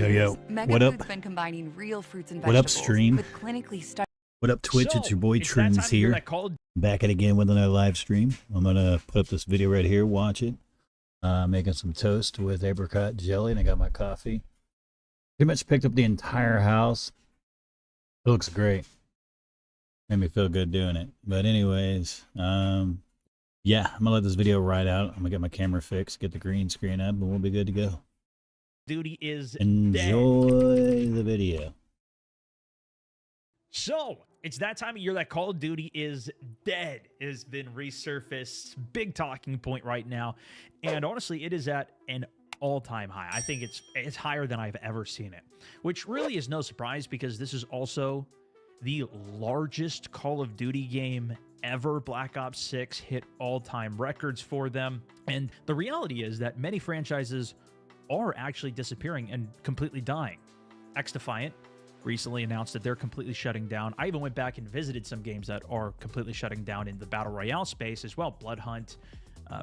Yo, yo, what up? Been combining real fruits and What up, vegetables stream? with clinically studied. What up, Twitch? It's your boy Trendz here. Back at again with another live stream. I'm gonna put up this video right here. Watch it. Making some toast with apricot jelly, and I got my coffee. Pretty much picked up the entire house. It looks great. Made me feel good doing it. But anyways, yeah, I'm gonna let this video ride out. I'm gonna get my camera fixed, get the green screen up, and we'll be good to go. Duty is Enjoy dead. the video. So it's that time of year that Call of Duty is dead. It has been resurfaced. Big talking point right now. And honestly, it is at an all-time high. I think it's higher than I've ever seen it, which really is no surprise because this is also the largest Call of Duty game ever. Black Ops 6 hit all-time records for them. And the reality is that many franchises are actually disappearing and completely dying. X-Defiant recently announced that they're completely shutting down. I even went back and visited some games that are completely shutting down in the Battle Royale space as well. Blood Hunt,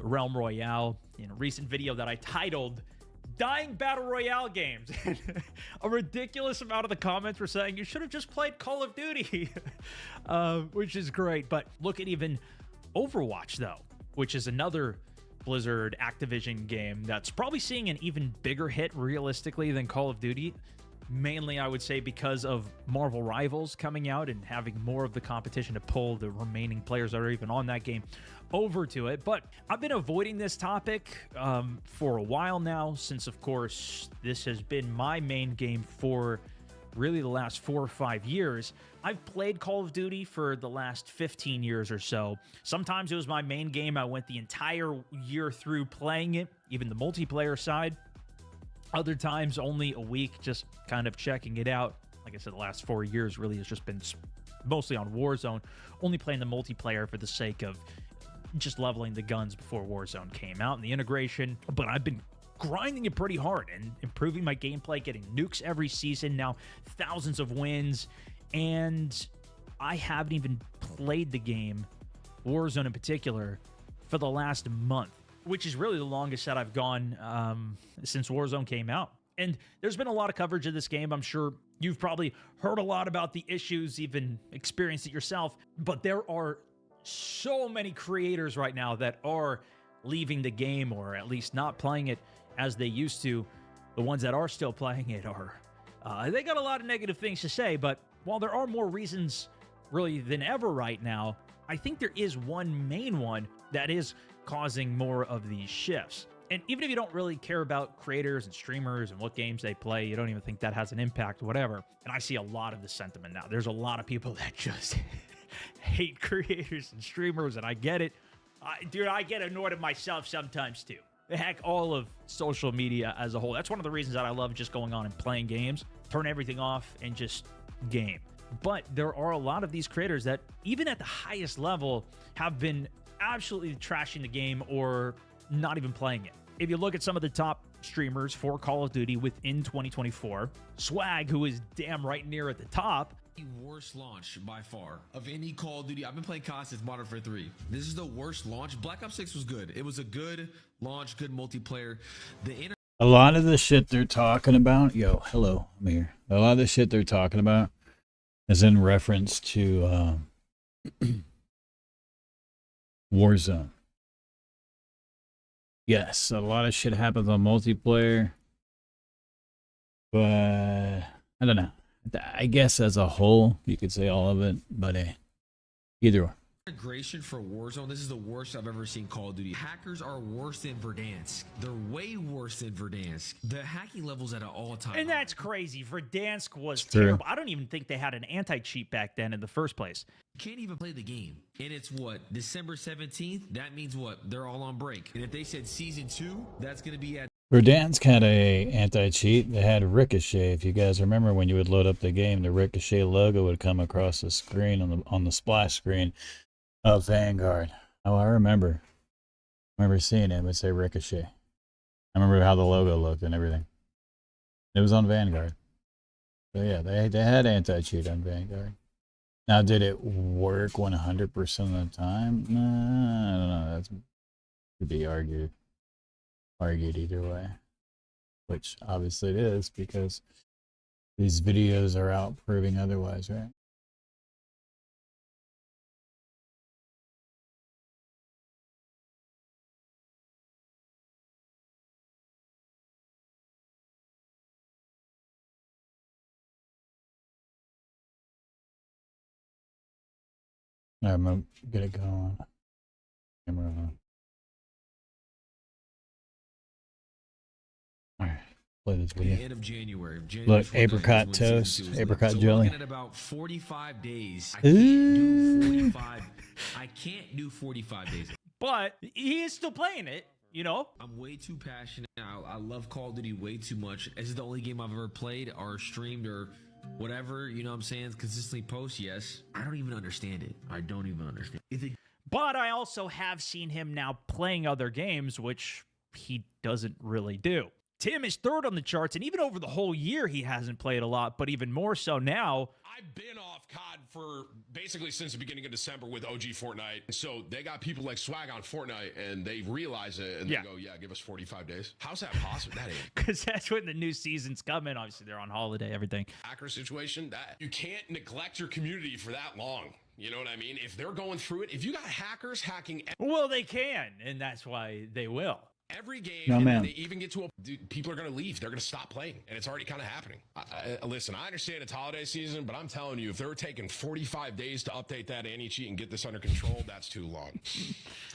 Realm Royale, in a recent video that I titled Dying Battle Royale Games. A ridiculous amount of the comments were saying you should have just played Call of Duty, which is great. But look at even Overwatch, though, which is another Blizzard Activision game that's probably seeing an even bigger hit realistically than Call of Duty. Mainly, I would say, because of Marvel Rivals coming out and having more of the competition to pull the remaining players that are even on that game over to it. But I've been avoiding this topic for a while now, since, of course, this has been my main game for really the last 4 or 5 years. I've played Call of Duty for the last 15 years or so. Sometimes it was my main game. I went the entire year through playing it, even the multiplayer side. Other times, only a week, just kind of checking it out. Like I said, the last 4 years really has just been mostly on Warzone, only playing the multiplayer for the sake of just leveling the guns before Warzone came out and the integration. But I've been grinding it pretty hard and improving my gameplay, getting nukes every season, now thousands of wins, and I haven't even played the game, Warzone in particular, for the last month, which is really the longest that I've gone since Warzone came out. And there's been a lot of coverage of this game. I'm sure you've probably heard a lot about the issues, even experienced it yourself. But there are so many creators right now that are leaving the game, or at least not playing it as they used to. The ones that are still playing it are, they got a lot of negative things to say. But while there are more reasons really than ever right now, I think there is one main one that is causing more of these shifts. And even if you don't really care about creators and streamers and what games they play, you don't even think that has an impact, whatever. And I see a lot of the sentiment now. There's a lot of people that just hate creators and streamers, and I get it. Dude, I get annoyed at myself sometimes too. Heck, all of social media as a whole. That's one of the reasons that I love just going on and playing games. Turn everything off and just game. But there are a lot of these creators that, even at the highest level, have been absolutely trashing the game or not even playing it. If you look at some of the top streamers for Call of Duty within 2024, Swag, who is damn right near at the top. The worst launch by far of any Call of Duty. I've been playing COD since Modern Warfare 3. This is the worst launch. Black Ops 6 was good. It was a good launch, good multiplayer. A lot of the shit they're talking about, yo, hello, I'm here. A lot of the shit they're talking about is in reference to Warzone. Yes, a lot of shit happens on multiplayer, but I don't know. I guess as a whole, you could say all of it, but either or. Integration for Warzone, this is the worst I've ever seen Call of Duty. Hackers are worse than Verdansk. They're way worse than Verdansk. The hacking level's at an all-time high. And that's crazy. Verdansk was terrible. I don't even think they had an anti-cheat back then in the first place. You can't even play the game. And it's what? December 17th? That means what? They're all on break. And if they said Season 2, that's going to be at... Verdansk had a anti-cheat. They had Ricochet. If you guys remember, when you would load up the game, the Ricochet logo would come across the screen on the splash screen of Vanguard. Oh, I remember seeing it. It would say Ricochet. I remember how the logo looked and everything. It was on Vanguard. So yeah, they had anti-cheat on Vanguard. Now, did it work 100% of the time? Nah, I don't know. That's could be argued either way. which obviously it is because these videos are out proving otherwise, right? I'm gonna get it going. Camera on. All right, play this The video. end of January. Look, 29th apricot is when season toast, 2 is apricot so jelly. We're looking at about 45 days. I can't do 45. I can't do 45 days. But he is still playing it, you know? I'm way too passionate. I love Call of Duty way too much. This is the only game I've ever played or streamed or whatever, you know what I'm saying? Consistently post, yes. I don't even understand it. I don't even understand. But I also have seen him now playing other games, which he doesn't really do. Tim is third on the charts, and even over the whole year, he hasn't played a lot, but even more so now. I've been off COD for basically since the beginning of December with OG Fortnite. So they got people like Swag on Fortnite, and they realize it, and Yeah. they go, yeah, give us 45 days. How's that possible? That ain't Because that's when the new season's coming. Obviously, they're on holiday, everything. hacker situation. That you can't neglect your community for that long. You know what I mean? If they're going through it, if you got hackers hacking Well, they can, and that's why they will. every game, No, and man. then they even get to a dude, people are going to leave. They're going to stop playing, and it's already kind of happening. Listen, I understand it's holiday season, but I'm telling you, if they're taking 45 days to update that anti-cheat and get this under control, that's too long.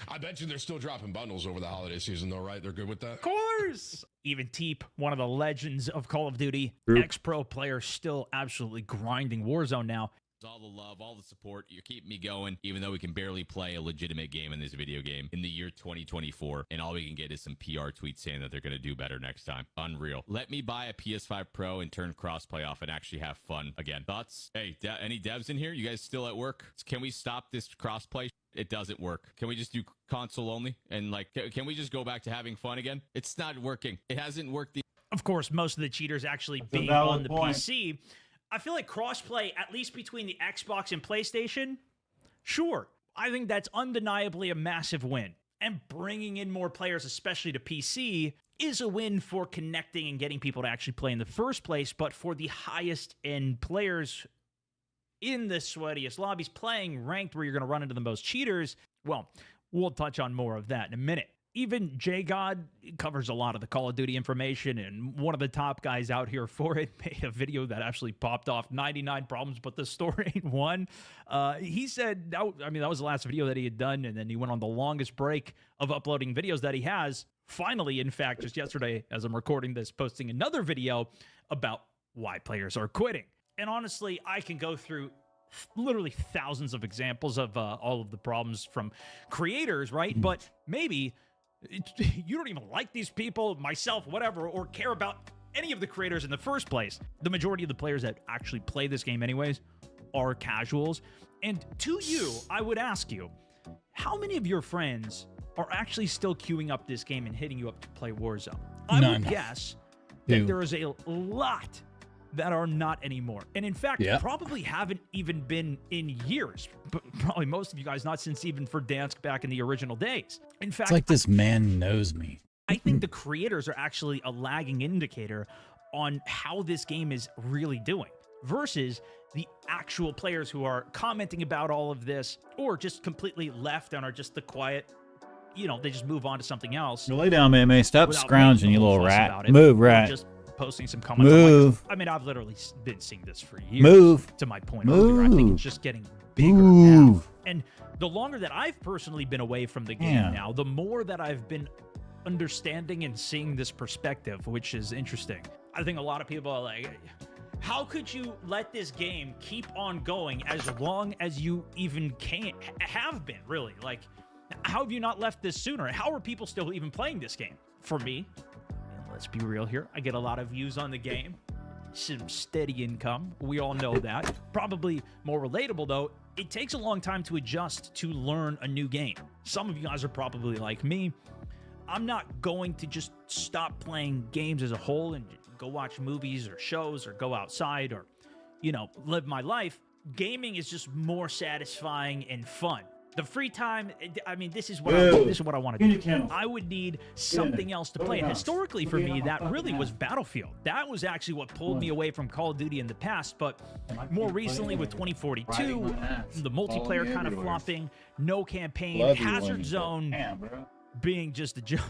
I bet you they're still dropping bundles over the holiday season, though, right? They're good with that? Of course. Even Teep, one of the legends of Call of Duty, True. ex-pro player, still absolutely grinding Warzone now. All the love, all the support. You're keeping me going, even though we can barely play a legitimate game in this video game in the year 2024. And all we can get is some PR tweets saying that they're going to do better next time. Unreal. Let me buy a PS5 Pro and turn crossplay off and actually have fun again. Thoughts? Hey, any devs in here? You guys still at work? Can we stop this crossplay? It doesn't work. Can we just do console only? And like, can we just go back to having fun again? It's not working. It hasn't worked. Of course, most of the cheaters actually a being valid on the point. PC. I feel like crossplay, at least between the Xbox and PlayStation, sure. I think that's undeniably a massive win. And bringing in more players, especially to PC, is a win for connecting and getting people to actually play in the first place. But for the highest end players in the sweatiest lobbies playing ranked where you're going to run into the most cheaters, well, we'll touch on more of that in a minute. Even JGod covers a lot of the Call of Duty information, and one of the top guys out here for it made a video that actually popped off 99 problems, but the store ain't one. He said, that was the last video that he had done, and then he went on the longest break of uploading videos that he has. Finally, in fact, just yesterday, as I'm recording this, posting another video about why players are quitting. And honestly, I can go through literally thousands of examples of all of the problems from creators, right? But maybe you don't even like these people, myself, whatever, or care about any of the creators in the first place. The majority of the players that actually play this game anyways are casuals. And to you, I would ask you, how many of your friends are actually still queuing up this game and hitting you up to play Warzone? I None. would guess Two. that there is a lot that are not anymore. And in fact, Yeah. probably haven't even been in years. But probably most of you guys, not since even Verdansk back in the original days. In fact, It's like this man knows me. I think the creators are actually a lagging indicator on how this game is really doing versus the actual players who are commenting about all of this or just completely left and are just the quiet, they just move on to something else. You lay down, man. Stop without scrounging, making you a whole little fuss rat. about it, Move, or rat. Just posting some comments. Move. I've literally been seeing this for years. Move. To my point earlier, I think Move. it's just getting bigger now. Move. And the longer that I've personally been away from the game Yeah. now, the more that I've been understanding and seeing this perspective, which is interesting. I think a lot of people are like, how could you let this game keep on going as long as you even have been, really? Like, how have you not left this sooner? How are people still even playing this game? For me, and let's be real here, I get a lot of views on the game, some steady income. We all know that. Probably more relatable, though, it takes a long time to adjust to learn a new game. Some of you guys are probably like me. I'm not going to just stop playing games as a whole and go watch movies or shows or go outside or, live my life. Gaming is just more satisfying and fun. The free time, I mean, this is what I want to do. I would need something else to play. And historically for me, that really was Battlefield. That was actually what pulled me away from Call of Duty in the past. But more recently with 2042, the multiplayer kind of flopping, no campaign, Hazard Zone being just a joke.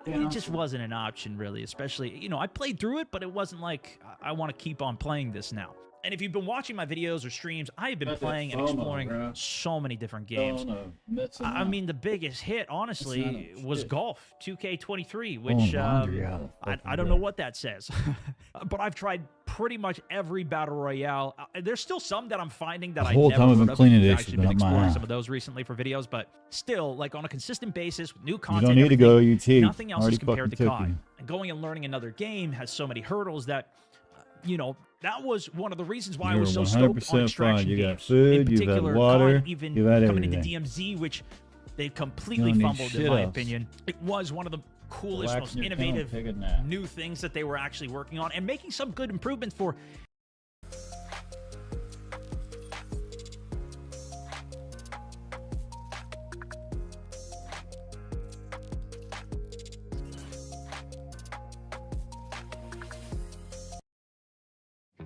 It just wasn't an option, really, especially, you know, I played through it, but it wasn't like I want to keep on playing this now. And if you've been watching my videos or streams, I have been playing and exploring so many different games. I mean, the biggest hit, honestly, was Golf 2K23, which I don't know what that says. But I've tried pretty much every Battle Royale. There's still some that I'm finding that I never heard of. I've actually been exploring some of those recently for videos, but still, like on a consistent basis, with new content, you don't need to go UT. Nothing else is compared to COD. And going and learning another game has so many hurdles that, you know, that was one of the reasons why I was so stoked on Extraction You got games. food, In you've had particular, water, COD even you've had coming into everything. DMZ, which they've completely need fumbled, in shit my else. opinion. It was one of the coolest, Relax most in your tent, innovative take a nap. new things that they were actually working on and making some good improvements for.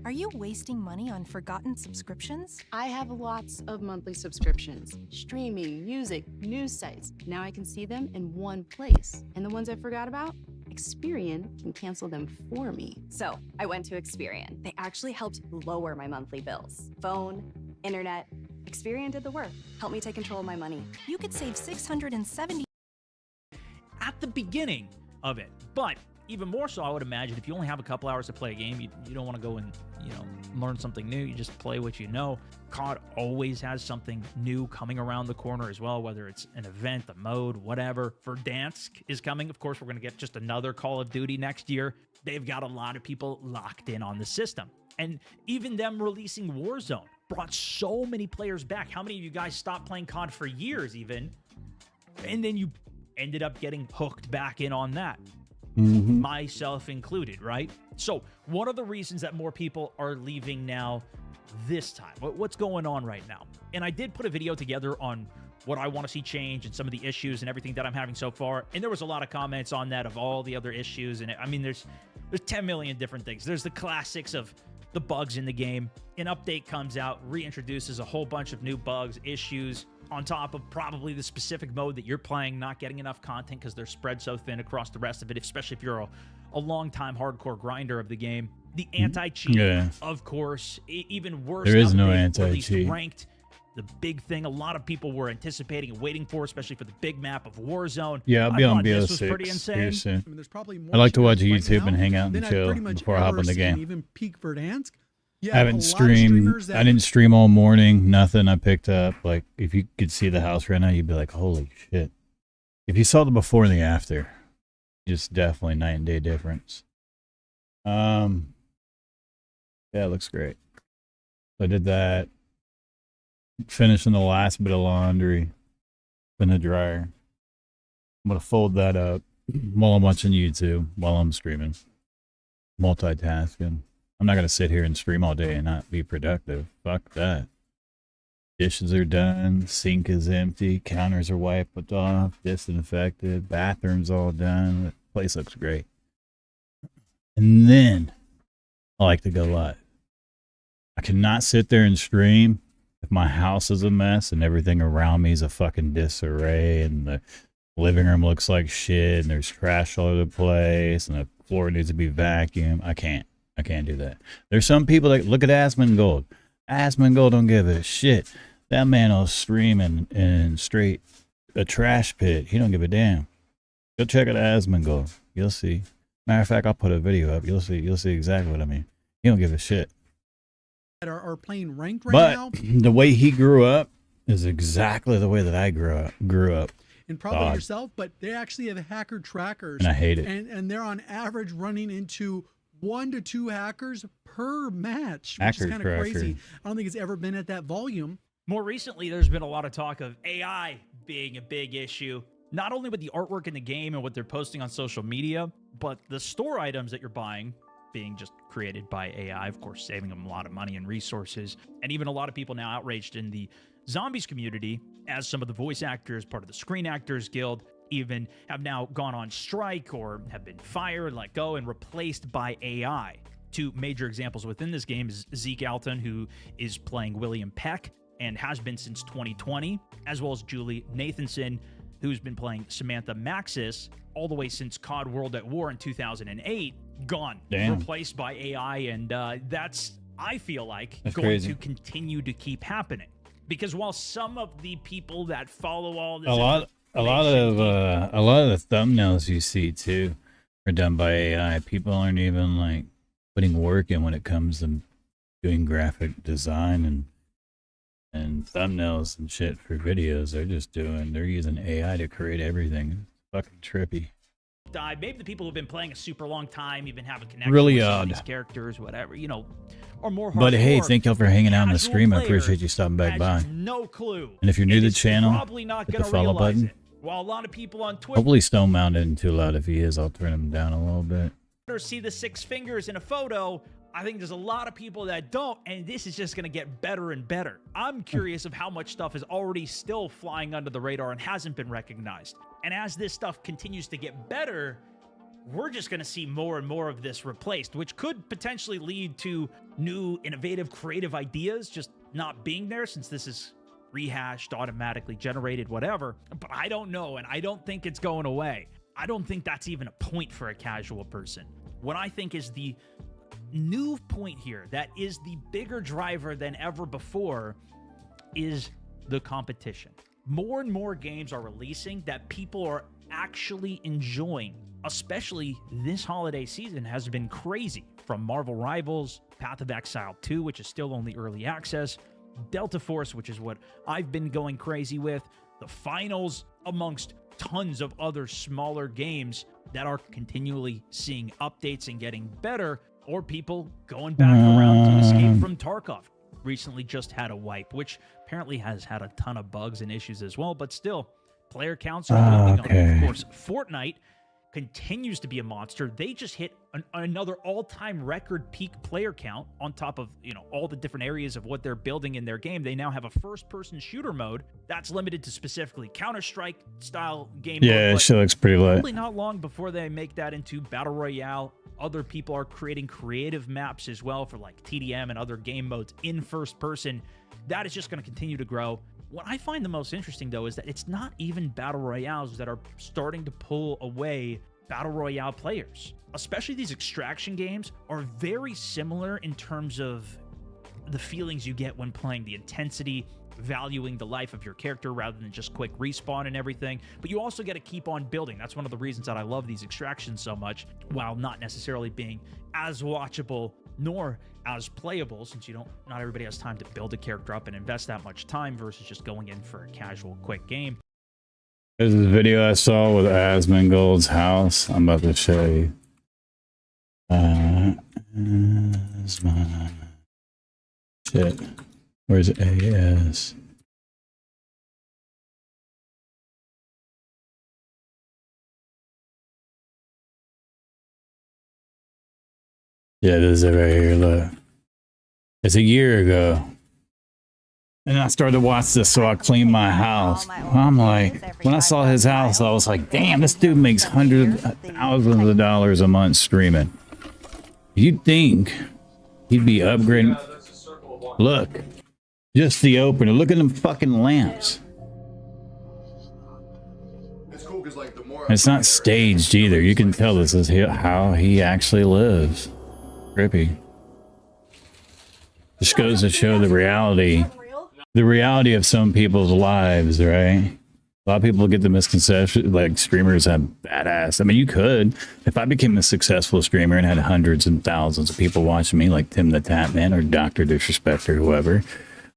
Are you wasting money on forgotten subscriptions? I have lots of monthly subscriptions, streaming, music, news sites. Now I can see them in one place. And the ones I forgot about, Experian can cancel them for me. So I went to Experian. They actually helped lower my monthly bills. Phone, internet, Experian did the work. Helped me take control of my money. You could save $670 At the beginning of it. But even more so, I would imagine, if you only have a couple hours to play a game, you don't want to go and, you know, learn something new. You just play what you know. COD always has something new coming around the corner as well, whether it's an event, a mode, whatever. Verdansk is coming. Of course, we're going to get just another Call of Duty next year. They've got a lot of people locked in on the system. And even them releasing Warzone brought so many players back. How many of you guys stopped playing COD for years even? And then you ended up getting hooked back in on that. Myself included, right? So one of the reasons that more people are leaving now this time, what's going on right now? And I did put a video together on what I want to see change and some of the issues and everything that I'm having so far. And there was a lot of comments on that of all the other issues. And I mean, there's 10 million different things. There's the classics of the bugs in the game. An update comes out, reintroduces a whole bunch of new bugs, issues, on top of probably the specific mode that you're playing, not getting enough content because they're spread so thin across the rest of it, especially if you're a long-time hardcore grinder of the game. The anti-cheat, of course, even worse. There is now no that they've released anti-cheat. Ranked, the big thing a lot of people were anticipating and waiting for, especially for the big map of Warzone. Yeah, I'll be I on thought this was pretty BO6 insane. here soon. I mean, there's probably more I like to watch streamers YouTube right and now hang out than and I've chill pretty much before I hop ever in the seen, game. Even peak Verdansk. Yeah, I haven't streamed. I didn't stream all morning. Nothing I picked up. Like, if you could see the house right now, you'd be like, holy shit. If you saw the before and the after, just definitely night and day difference. Yeah, it looks great. So I did that. Finishing the last bit of laundry in the dryer. I'm going to fold that up while I'm watching YouTube, while I'm streaming. Multitasking. I'm not going to sit here and stream all day and not be productive. Fuck that. Dishes are done. Sink is empty. Counters are wiped off. Disinfected. Bathroom's all done. The place looks great. And then I like to go live. I cannot sit there and stream if my house is a mess and everything around me is a fucking disarray and the living room looks like shit and there's trash all over the place and the floor needs to be vacuumed. I can't do that. There's some people that look at Asmongold. Asmongold don't give a shit. That man will stream in straight a trash pit. He don't give a damn. Go check out Asmongold. You'll see. Matter of fact, I'll put a video up. You'll see exactly what I mean. He don't give a shit. Are playing ranked right But now. the way he grew up is exactly the way that I grew up. And probably yourself, but they actually have hacker trackers. And I hate it. And they're on average running into 1 to 2 hackers per match, which is kind of crazy. I don't think it's ever been at that volume. More recently, there's been a lot of talk of AI being a big issue, not only with the artwork in the game and what they're posting on social media, but the store items that you're buying being just created by AI, of course, saving them a lot of money and resources. And even a lot of people now outraged in the Zombies community, as some of the voice actors, part of the Screen Actors Guild, even have now gone on strike or have been fired, let go, and replaced by AI. Two major examples within this game is Zeke Alton, who is playing William Peck and has been since 2020, as well as Julie Nathanson, who's been playing Samantha Maxis all the way since COD World at War in 2008, gone, replaced by AI, and that's, I feel like, going to continue to keep happening. Because while some of the people that follow all this, a lot of the thumbnails you see too are done by AI. People aren't even like putting work in when it comes to doing graphic design and thumbnails and shit for videos. They're using AI to create everything. It's fucking trippy. Died. Maybe the people who've been playing a super long time, you've been having connections really with odd these characters, whatever, you know, or more hardcore. But hey, thank y'all for hanging out on the stream. I appreciate you stopping back by. No clue. And if you're new to the channel, probably not hit gonna the follow button. While a lot of people on Twitter Hopefully Stone Mountain isn't too loud. If he is, I'll turn him down a little bit. see the 6 fingers in a photo, I think there's a lot of people that don't, and this is just going to get better and better. I'm curious of how much stuff is already still flying under the radar and hasn't been recognized. And as this stuff continues to get better, we're just going to see more and more of this replaced, which could potentially lead to new, innovative, creative ideas just not being there, since this is rehashed, automatically generated, whatever. But I don't know, and I don't think it's going away. I don't think that's even a point for a casual person. What I think is the new point here, that is the bigger driver than ever before, is the competition. More and more games are releasing that people are actually enjoying. Especially this holiday season has been crazy. From Marvel Rivals, Path of Exile 2, which is still only early access, Delta Force, which is what I've been going crazy with, the finals, amongst tons of other smaller games that are continually seeing updates and getting better, or people going back around to Escape from Tarkov. Recently just had a wipe, which apparently has had a ton of bugs and issues as well, but still, player counts are moving on. Of course, Fortnite continues to be a monster. They just hit another all-time record peak player count on top of, you know, all the different areas of what they're building in their game. They now have a first-person shooter mode that's limited to specifically Counter-Strike style game. Yeah, she looks pretty lit. Probably not long before they make that into Battle Royale. Other people are creating creative maps as well for like TDM and other game modes in first person. That is just going to continue to grow. What I find the most interesting, though, is that it's not even Battle Royales that are starting to pull away Battle Royale players. Especially these extraction games are very similar in terms of the feelings you get when playing, the intensity, valuing the life of your character rather than just quick respawn and everything. But you also get to keep on building. That's one of the reasons that I love these extractions so much, while not necessarily being as watchable nor as playable, since not everybody has time to build a character up and invest that much time versus just going in for a casual quick game. There's this video I saw with Asmongold's house. I'm about to show you. Shit. Where's AS? Yeah, this is it right here, look. It's a year ago. And I started to watch this, so I cleaned my house. I'm like, when I saw his house, I was like, damn, this dude makes hundreds of thousands of dollars a month streaming. You'd think he'd be upgrading. Look, just the opener. Look at them fucking lamps. It's not staged either. You can tell this is how he actually lives. Trippy. Just goes to show the reality of some people's lives, right? A lot of people get the misconception like streamers have badass. I mean, you could. If I became a successful streamer and had hundreds and thousands of people watching me, like Tim the Tapman or Dr. Disrespect or whoever,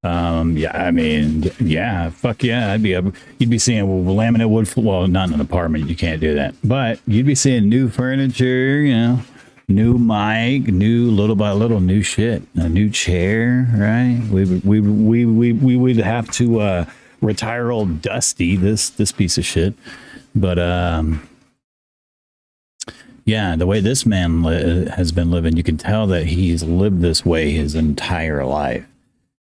yeah, I mean, yeah, fuck yeah, I'd be up. You'd be seeing laminate wood. Well, not in an apartment, you can't do that. But you'd be seeing new furniture, you know, new mic, new little by little new shit, a new chair, right? We would have to retire old Dusty, this piece of shit. But yeah, the way this man has been living, you can tell that he's lived this way his entire life.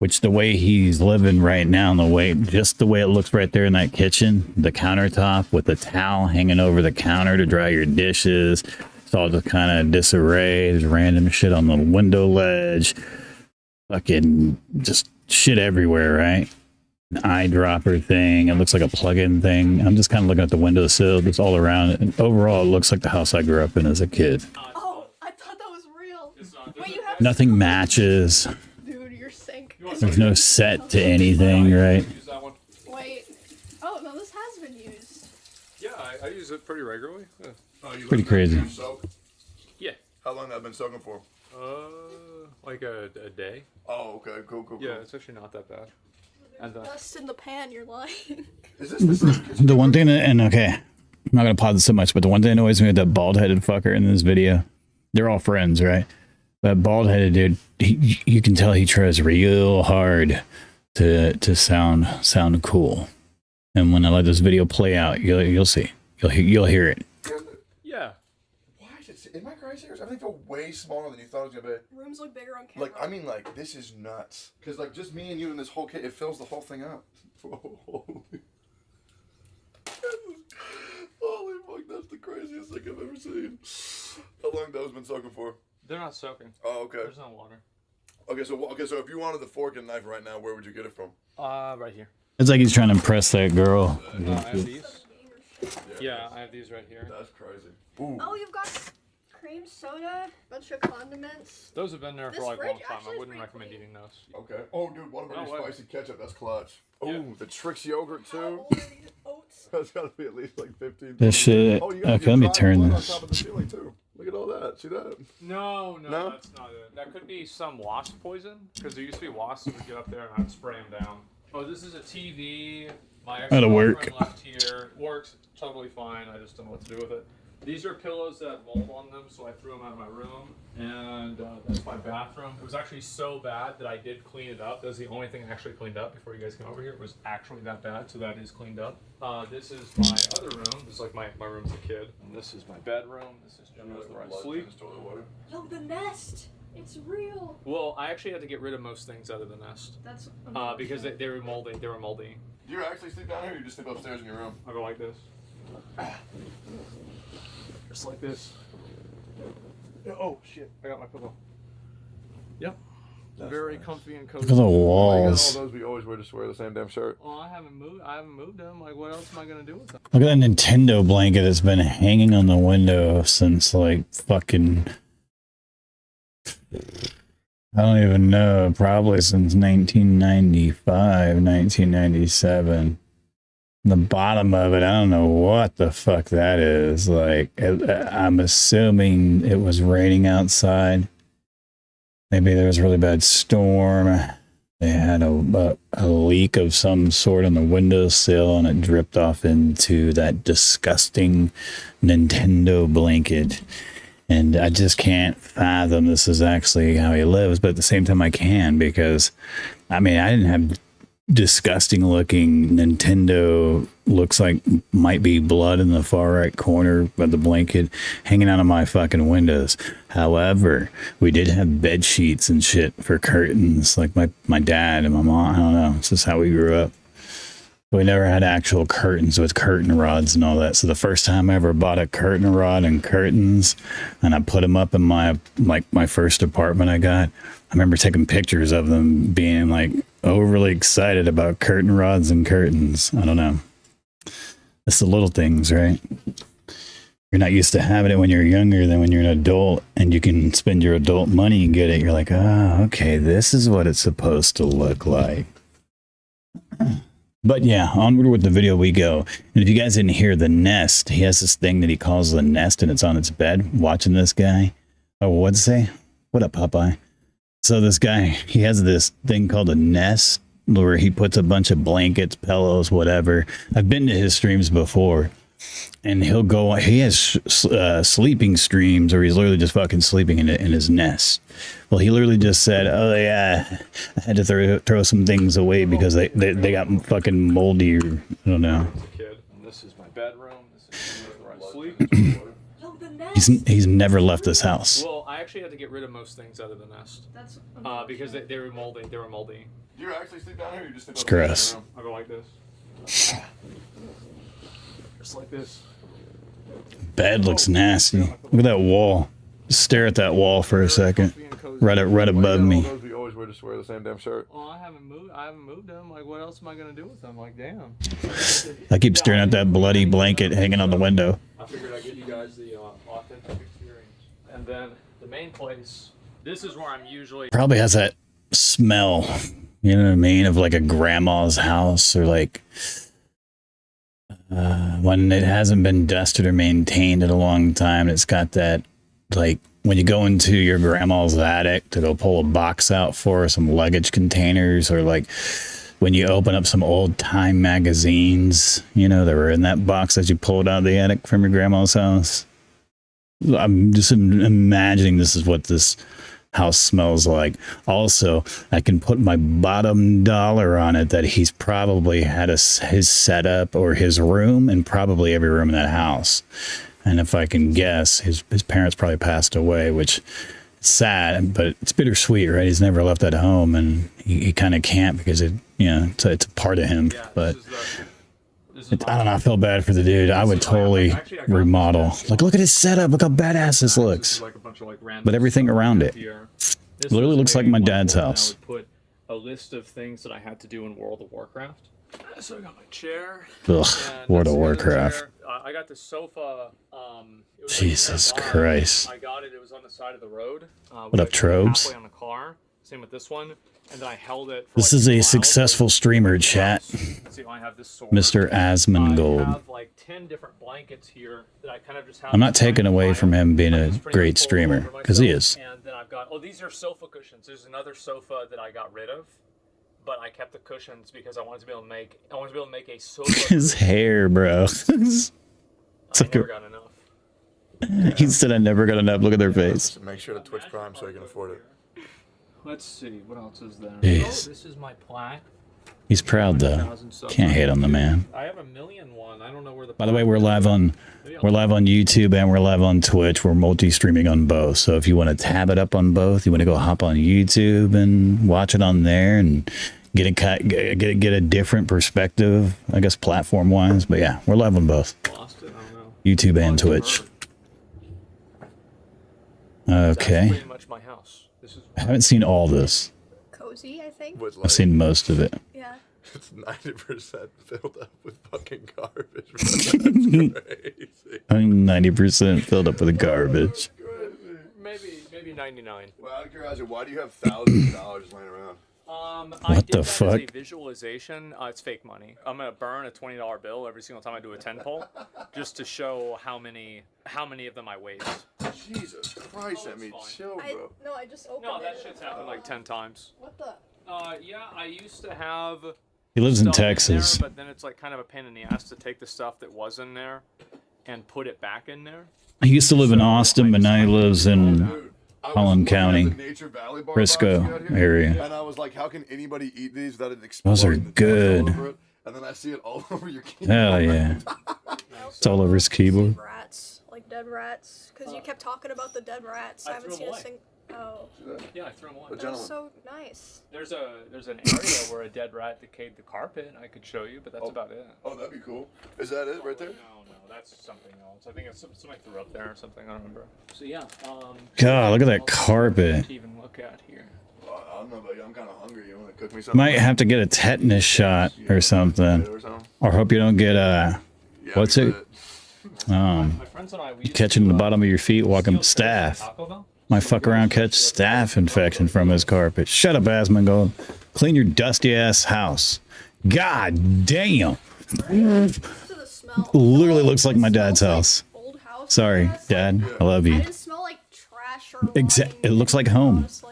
Which the way he's living right now, just the way it looks right there in that kitchen, the countertop with the towel hanging over the counter to dry your dishes. It's all just kind of disarray. There's random shit on the window ledge. Fucking just shit everywhere, right? An eyedropper thing. It looks like a plug-in thing. I'm just kind of looking at the windowsill, just all around it. And overall, it looks like the house I grew up in as a kid. Oh, I thought that was real. Wait, you have Nothing matches. Dude, you're sick. There's no set to anything, right? Wait. Oh, no, this has been used. Yeah, I use it pretty regularly. Yeah. Oh, you Pretty crazy. Soak? Yeah. How long have I been soaking for? Like a day. Oh, okay, cool. Yeah, it's actually not that bad. And Dust in the pan, you're lying. Is this The one thing that, and okay, I'm not going to pause it so much, but the one thing that annoys me with that bald-headed fucker in this video, they're all friends, right? That bald-headed dude, you can tell he tries real hard to sound cool. And when I let this video play out, you'll see. You'll hear it. Yeah. Why is it? Am I crazy? Or is everything feel way smaller than you thought it was gonna be? Rooms look bigger on camera. Like, I mean, like, this is nuts. Cause like just me and you and this whole kit, it fills the whole thing up. Holy fuck, that's the craziest thing I've ever seen. How long those been soaking for? They're not soaking. Oh, okay. There's no water. Okay, so if you wanted the fork and knife right now, where would you get it from? Right here. It's like he's trying to impress that girl. I have these. Yeah, I have these right here. That's crazy. Ooh. Oh, you've got cream soda, bunch of condiments. Those have been there for This like a long fridge time. actually I is wouldn't pretty recommend clean. eating those. Okay. Oh, dude, what about No your way. spicy ketchup? That's clutch. Oh, Yeah. the Trix yogurt How too. old are these oats? That's gotta be at least like 15. This shit. Oh, you got Okay, let me your turn dry blood this. on top of the ceiling too. Look at all that. See that? No, No? that's not it. That could be some wasp poison, because there used to be wasps that would get up there and I'd spray them down. Oh, this is a TV. My That'll work. ex-girlfriend left here. Works totally fine. I just don't know what to do with it. These are pillows that have mold on them, so I threw them out of my room. And that's my bathroom. It was actually so bad that I did clean it up. That was the only thing I actually cleaned up before you guys came over here. It was actually that bad, so that is cleaned up. This is my other room. This is like my room as a kid. And this is my bedroom. This is generally where I sleep. Yo, the nest. It's real. Well, I actually had to get rid of most things out of the nest. That's Because they were moldy. They were moldy. Do you actually sleep down here or you just sleep upstairs in your room? I go like this. Just like this. Oh shit! I got my pillow. Yep. Very comfy and cozy. Look at the All walls. those we always wear, just wear the same damn shirt. Well, I haven't moved them. Like, what else am I gonna do with them? Look at that Nintendo blanket that's been hanging on the window since like fucking, I don't even know, probably since 1995, 1997. The bottom of it, I don't know what the fuck that is. Like, I'm assuming it was raining outside. Maybe there was a really bad storm. They had a leak of some sort on the windowsill and it dripped off into that disgusting Nintendo blanket. And I just can't fathom this is actually how he lives. But at the same time, I can, because, I mean, I didn't have disgusting looking Nintendo, looks like might be blood in the far right corner of the blanket hanging out of my fucking windows. However, we did have bed sheets and shit for curtains, like my dad and my mom. I don't know, this is how we grew up. We never had actual curtains with curtain rods and all that. So the first time I ever bought a curtain rod and curtains and I put them up in my first apartment I got, I remember taking pictures of them being like overly excited about curtain rods and curtains. I don't know. It's the little things, right? You're not used to having it when you're younger than when you're an adult and you can spend your adult money and get it. You're like, oh, okay, this is what it's supposed to look like. But yeah, onward with the video we go. And if you guys didn't hear the nest, he has this thing that he calls the nest and it's on its bed. Watching this guy. Oh, what'd it say? What up, Popeye? So this guy, he has this thing called a nest where he puts a bunch of blankets, pillows, whatever. I've been to his streams before. And he'll go, he has sleeping streams where he's literally just fucking sleeping in his nest. Well, he literally just said, oh yeah, I had to throw some things away because they got fucking moldy, or I don't know. Kid. And this is my bedroom. This is where I sleep. Yo, the nest. He's never left this house. Well, I actually had to get rid of most things out of the nest. That's because they were moldy. They were moldy. Do you actually sleep down here or you just sleep It's on the gross. room? I go like this. Just like this. Bed looks nasty. Look at that wall. Just stare at that wall for a second. Right above me. We always wear the same damn shirt. Well, I haven't moved them. Like, what else am I gonna do with them? Like, damn. I keep staring at that bloody blanket hanging on the window. I figured I'd give you guys the authentic experience. And then the main place. This is where I'm usually. Probably has that smell, you know what I mean, of like a grandma's house, or like when it hasn't been dusted or maintained in a long time. It's got that, like when you go into your grandma's attic to go pull a box out for some luggage containers, or like when you open up some old time magazines, you know, that were in that box that you pulled out of the attic from your grandma's house. I'm just imagining this is what this house smells like. Also, I can put my bottom dollar on it that he's probably had his setup or his room in probably every room in that house. And if I can guess, his parents probably passed away, which is sad, but it's bittersweet, right? He's never left that home, and he kind of can't because it's a part of him. But I don't know. I feel bad for the dude. I would totally remodel. Like, look at his setup. Look how badass this looks. But everything around it literally looks like my dad's house. I would put a list of things that I had to do in World of Warcraft. So I got my chair. Ugh, World of Warcraft. I got this sofa. Jesus Christ. I got it. It was on the side of the road. What up, Trobes? Halfway on the car. Same with this one. And then I held it. This is a successful streamer, chat. See, I have this sword. Mr. Asmongold. I have like 10 different blankets here that I kind of just have. I'm not taking away from him being a great streamer, because he is. And then I've got, these are sofa cushions. There's another sofa that I got rid of, but I kept the cushions because I wanted to be able to make a sofa. His hair, bro. I never got enough. He said I never got enough. Look at their face. Make sure to Twitch Prime so you can afford it. Let's see, what else is there? Jeez. Oh, this is my plaque. He's proud though. Can't hate on the man. I have a million one. I don't know where the. By the way, we're live on YouTube and we're live on Twitch. We're multi-streaming on both. So if you want to tab it up on both, you want to go hop on YouTube and watch it on there and get a different perspective, I guess platform-wise. But yeah, we're live on both. YouTube and Twitch. Okay. Pretty much my house. I haven't seen all this. Cozy, I think. I've seen most of it. Yeah. It's 90% filled up with fucking garbage. That's crazy. I'm 90% filled up with garbage. Maybe 99. Well, out of curiosity, why do you have thousands of dollars laying around? What the fuck? As a visualization, it's fake money. I'm gonna burn a $20 bill every single time I do a 10 pull, just to show how many of them I waste. Jesus Christ, I mean, chill, bro. No, I just opened No, that it. shit's happened like 10 times. What the? Yeah, I used to have. He lives in stuff Texas. there, but then it's like kind of a pain in the ass to take the stuff that was in there and put it back in there. He used to live in Austin, but now he lives in Holland County, Frisco area. And I was like, how can anybody eat these without it Those are exploding the good. dust all over it? And then I see it all over your keyboard. Hell yeah. It's all over his keyboard. Rats, like dead rats, because you kept talking about the dead rats. I haven't seen a single. Oh. Yeah, I threw them away. That was so nice. There's an area where a dead rat decayed the carpet. I could show you, but that's about it. Oh, that'd be cool. Is that it right there? No, that's something else. I think it's something threw up there or something. I don't remember. So yeah. God, look at that carpet. To even look at here. I don't know about you. I'm kind of hungry. You want to cook me something? Might have to get a tetanus shot or something. Or hope you don't get what's it? Catching the bottom of your feet walking staph. Might fuck around, catch staph infection from his carpet. Shut up, Asmongold. Clean your dusty ass house. God damn. Literally looks like my dad's house. Sorry, Dad. I love you. I didn't smell like trash or It looks like home. It's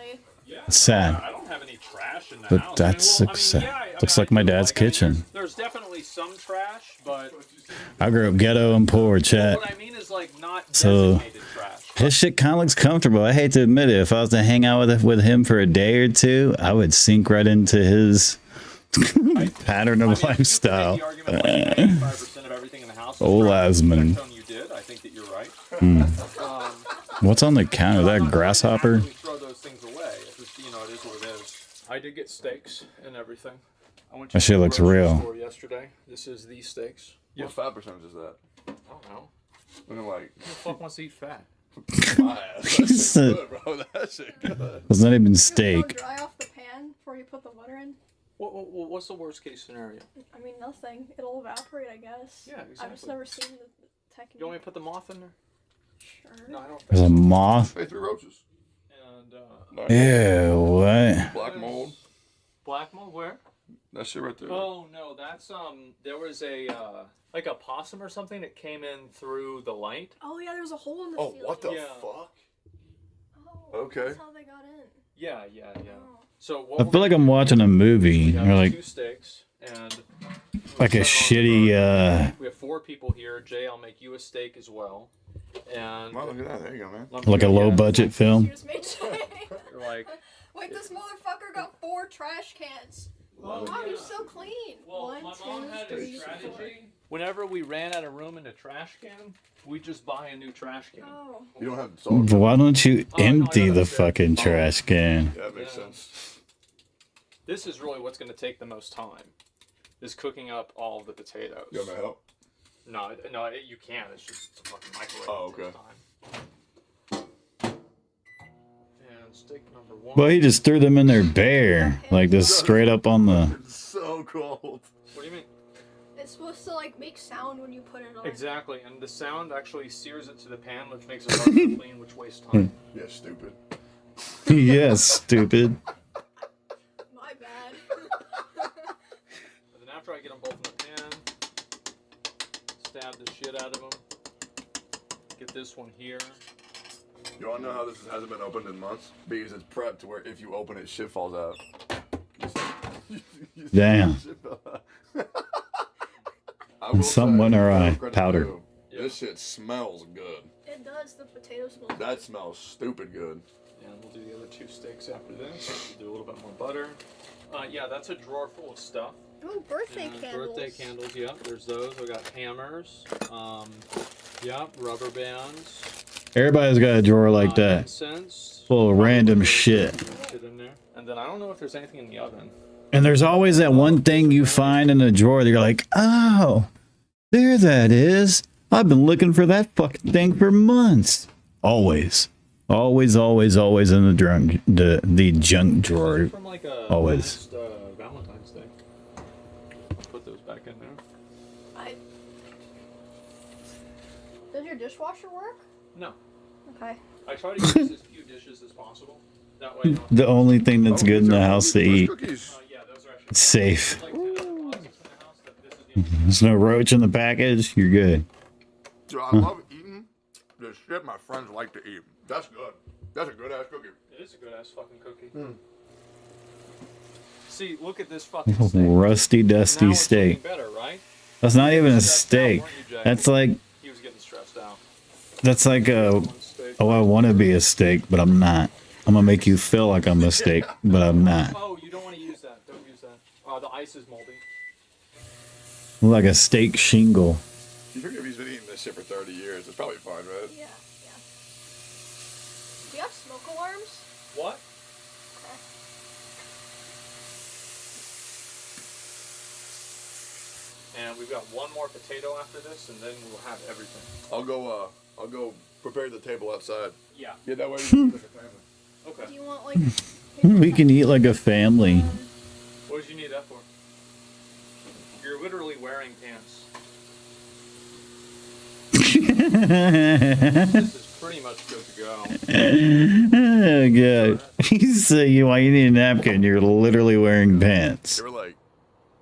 sad. I don't have any trash in the But house. that's looks like my dad's kitchen. There's definitely some trash, but I grew up ghetto and poor, chat. what I mean is like not So designated trash. his shit kind of looks comfortable. I hate to admit it. If I was to hang out with him for a day or two, I would sink right into his pattern of lifestyle. Old Asman. You did. I think that you're right. What's on the counter? Is that a grasshopper? We throw those things away. It's just, you know, it is what it is. I did get steaks and everything. I went to That shit the looks grocery real. store yesterday. This is the steaks. What fat percentage is that? I don't know. And I'm like, Who the fuck wants to eat fat? my ass. That shit good, bro. That shit good. It's not even Go steak. dry off the pan before you put the butter in. What's the worst case scenario? I mean, nothing. It'll evaporate, I guess. Yeah, exactly. I've just never seen the technique. You want me to put the moth in there? Sure. No, I don't think There's a moth. Hey, 3 roaches. And, Ew, what? Black mold. black mold, where? That shit right there. Oh, no, that's, there was a, like a possum or something that came in through the light. Oh, yeah, there's a hole in the Oh, ceiling. what the Yeah. fuck? Oh, Okay. that's how they got in. Yeah. Oh. So what I we're feel like gonna I'm do- watching a movie we got or like 2 steaks and like a shitty we have 4 people here. Jay, I'll make you a steak as well. And Well, look at that. There you go, man. like a low budget film. You just made You're like, Wait, this motherfucker got 4 trash cans. Wow, he's so clean. One, two, three, four. whenever we ran out of room in the trash can, we just buy a new trash can. Oh. You don't have salt. Why don't you Oh, no, I empty got the it. fucking trash can? Yeah, that makes Yeah. sense. This is really what's going to take the most time, is cooking up all of the potatoes. You want my help? No, you can. It's just it's a fucking microwave. Oh, It takes okay. time. And steak number 1. Well, he just threw them in there bare, like this straight up on the. It's so cold. What do you mean? It's supposed to like make sound when you put it on. Exactly, and the sound actually sears it to the pan, which makes it hard to clean, which wastes time. Yeah, stupid. Yes, stupid. My bad. And then after I get them both in the pan, stab the shit out of them. Get this one here. You wanna know how this hasn't been opened in months? Because it's prepped to where if you open it, shit falls out. Damn. I And will someone say, or I credit powder. to you, this shit smells good. It does. The potato smells. That smells stupid good. And we'll do the other 2 steaks after this. We'll do a little bit more butter. Yeah, that's a drawer full of stuff. Ooh, birthday And candles. Birthday candles, yeah. There's those. We got hammers. Yeah, rubber bands. Everybody's got a drawer like that, Incense. full of random shit. Shit in there. And then I don't know if there's anything in the oven. And there's always that one thing you find in a drawer that you're like, oh, there that is. I've been looking for that fucking thing for months. Always. Always in the junk drawer. From like a Always. last, Valentine's Day. Put those back in there. Does your dishwasher work? No. Okay. I try to use as few dishes as possible. That way I don't The only thing that's good in the house to eat. yeah, those are actually Safe. like 10 other closets in the house. This is the only There's no roach in the package. You're good. Dude, I love eating the shit my friends like to eat. That's good. That's a good ass cookie. It is a good ass fucking cookie. See, look at this fucking steak. Rusty, dusty Now it's looking steak. better, right? That's not even a Stressed out, steak. weren't you, Jay? That's like He was getting stressed out. that's like a. Oh, I want to be a steak, but I'm not. I'm gonna make you feel like I'm a steak, but I'm not. Oh, you don't want to use that. Don't use that. The ice is moldy. Like a steak shingle. You figure if he's been eating this shit for 30 years, it's probably fine, right? Yeah. Do you have smoke alarms? What? And we've got one more potato after this, and then we'll have everything. I'll go prepare the table outside. Yeah. Yeah, that way we can eat like a family. Okay. Do you want like? We can eat like a family. What did you need that for? You're literally wearing pants. This is pretty much good to go. Oh god. You say you need a napkin, you're literally wearing pants. You ever like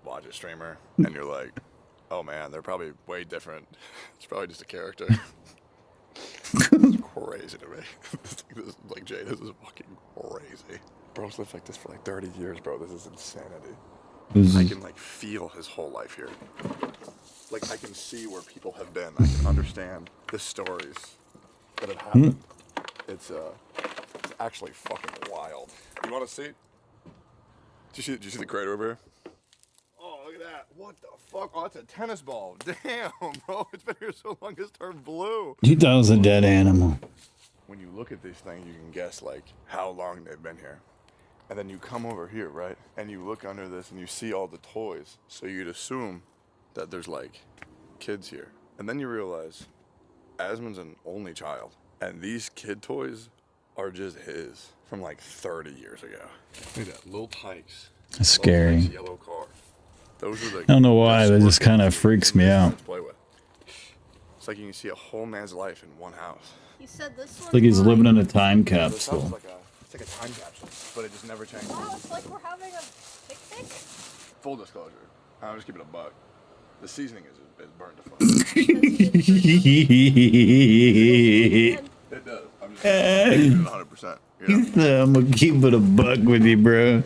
watch a streamer and you're like, oh man, they're probably way different. It's probably just a character. It's crazy to me. Like Jay, this is fucking crazy. Bro's lived like this for like 30 years, bro. This is insanity. I can like feel his whole life here. Like I can see where people have been. I can understand the stories that have happened. It's actually fucking wild. You want to see? Did you see the crater over here? Oh, look at that? What the fuck? Oh, that's a tennis ball. Damn, bro. It's been here so long it's turned blue. You thought it was a dead animal. When you look at these things, you can guess, like, how long they've been here. And then you come over here, right? And you look under this and you see all the toys. So you'd assume that there's, like, kids here. And then you realize Asmund's an only child. And these kid toys are just his from, like, 30 years ago. Look at that. Little Tikes. It's scary. Little Tikes yellow car. Those are the... I don't know why, but it just kind of freaks me out. Play with. It's like you can see a whole man's life in one house. You said this one. It's like he's living in a time This house is capsule. it's like a time capsule, but it just never changes. Wow, it's like we're having a picnic. Full disclosure, I'm just keeping it a buck. The seasoning is burnt to fuck. It does. I'm just keeping it 100%. You know? I'm gonna keep it a buck with you, bro.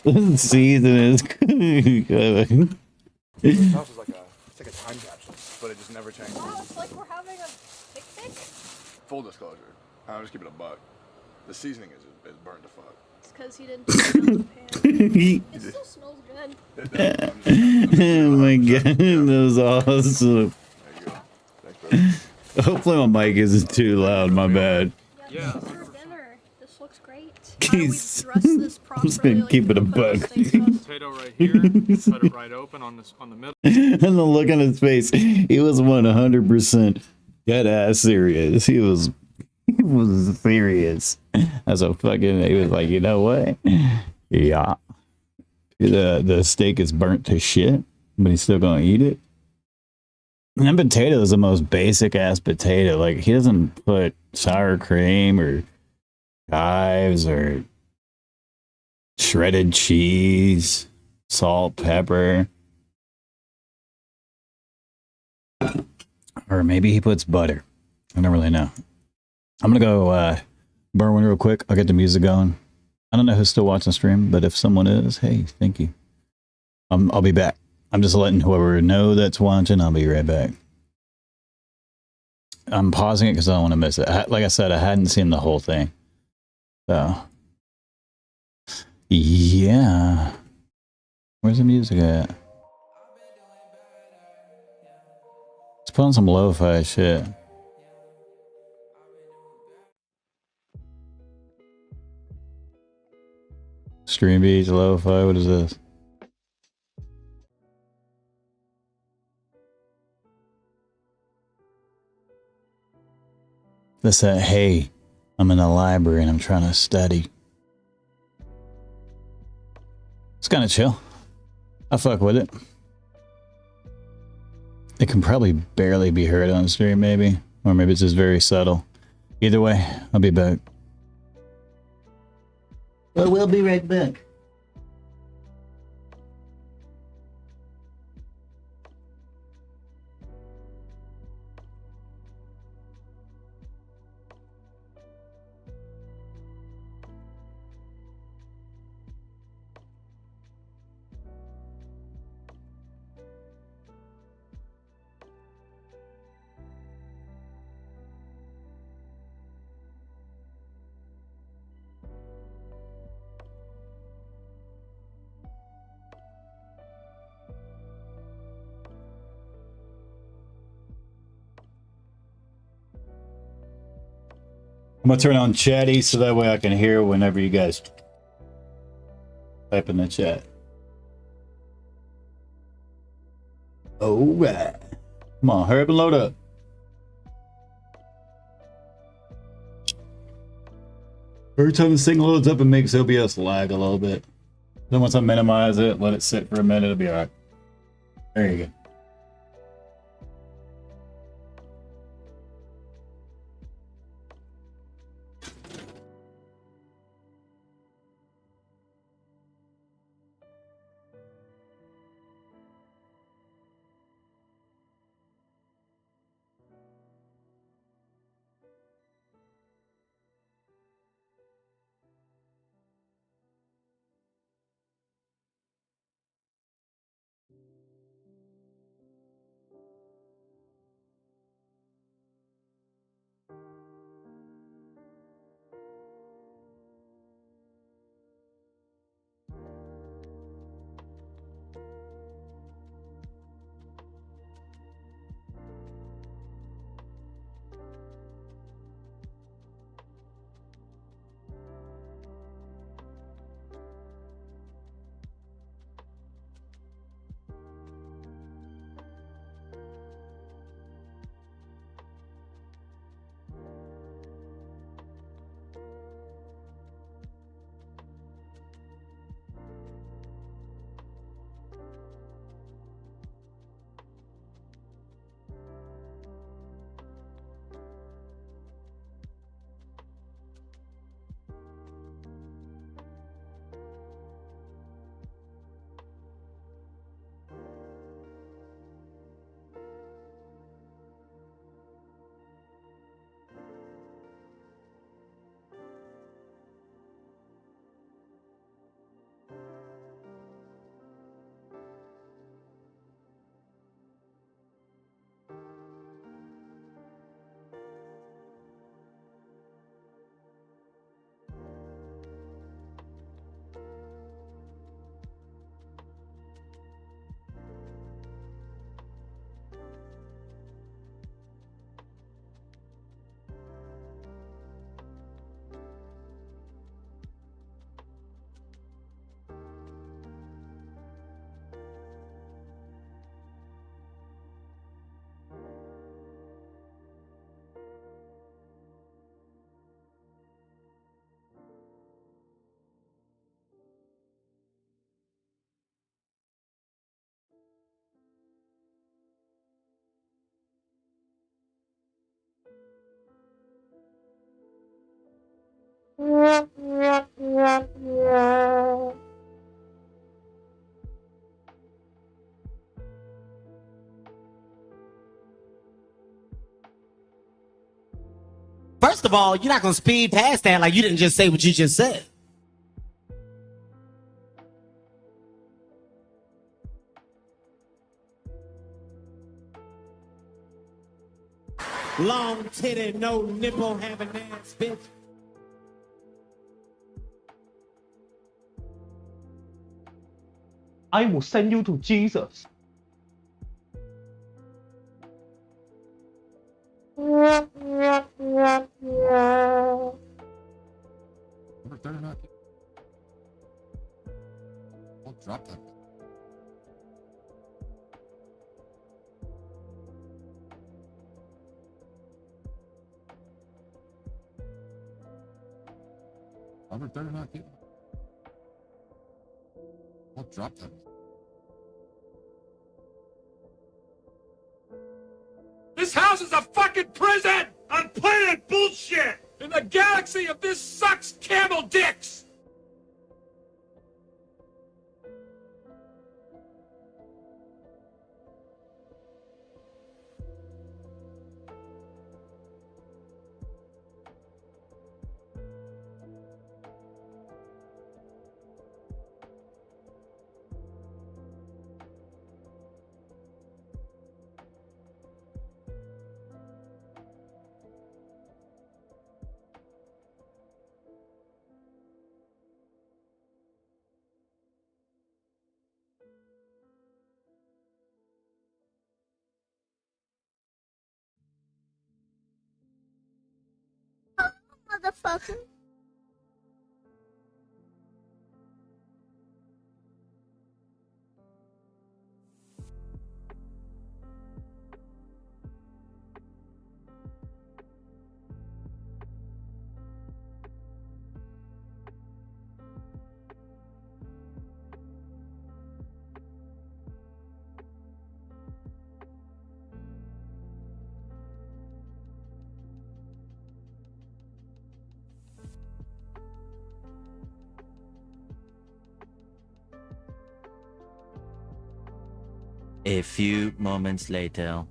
The season is good. This house is like it's like a time capsule, but it just never changes. Wow, it's like we're having a picnic. Full disclosure, I'm just keeping it a buck. The seasoning is burnt to fuck. It's because he didn't put it on the pan. It still smells good. It does. I'm just Oh my god, that was awesome. there you go. Thanks, brother. Hopefully my mic isn't too loud, my bad. Yeah, this is your dinner. This looks great. How do we dress this I'm just properly? gonna Like, keep it a put those buck. things on? Potato right here. Cut it right open on the middle. And the look on his face, he was 100% dead ass serious. He was serious. As a fucking, he was like, you know what? Yeah. The steak is burnt to shit, but he's still gonna eat it. And that potato is the most basic ass potato. Like, he doesn't put sour cream or chives or shredded cheese, salt, pepper. Or maybe he puts butter. I don't really know. I'm gonna go burn one real quick. I'll get the music going. I don't know who's still watching the stream, but if someone is, hey, thank you. I'll be back. I'm just letting whoever know that's watching. I'll be right back. I'm pausing it because I don't want to miss it. Like I said, I hadn't seen the whole thing. So, yeah. Where's the music at? Let's put on some lo-fi shit. Stream beats, lo-fi, what is this? This said, hey, I'm in the library and I'm trying to study. It's kind of chill. I fuck with it. It can probably barely be heard on stream, maybe. Or maybe it's just very subtle. Either way, I'll be back. Well, we'll be right back. I'm gonna turn on chatty so that way I can hear whenever you guys type in the chat. Alright. Come on, hurry up and load up. Every time the thing loads up, it makes OBS lag a little bit. Then once I minimize it, let it sit for a minute, it'll be alright. There you go. First of all, you're not gonna speed past that like you didn't just say what you just said. Long titty, no nipple having ass, bitch. I will send you to Jesus. I'll drop that. Robert, better not get. I'll drop that. This house is a fucking prison on planet bullshit in the galaxy of this sucks camel dicks. Motherfucker. A few moments later.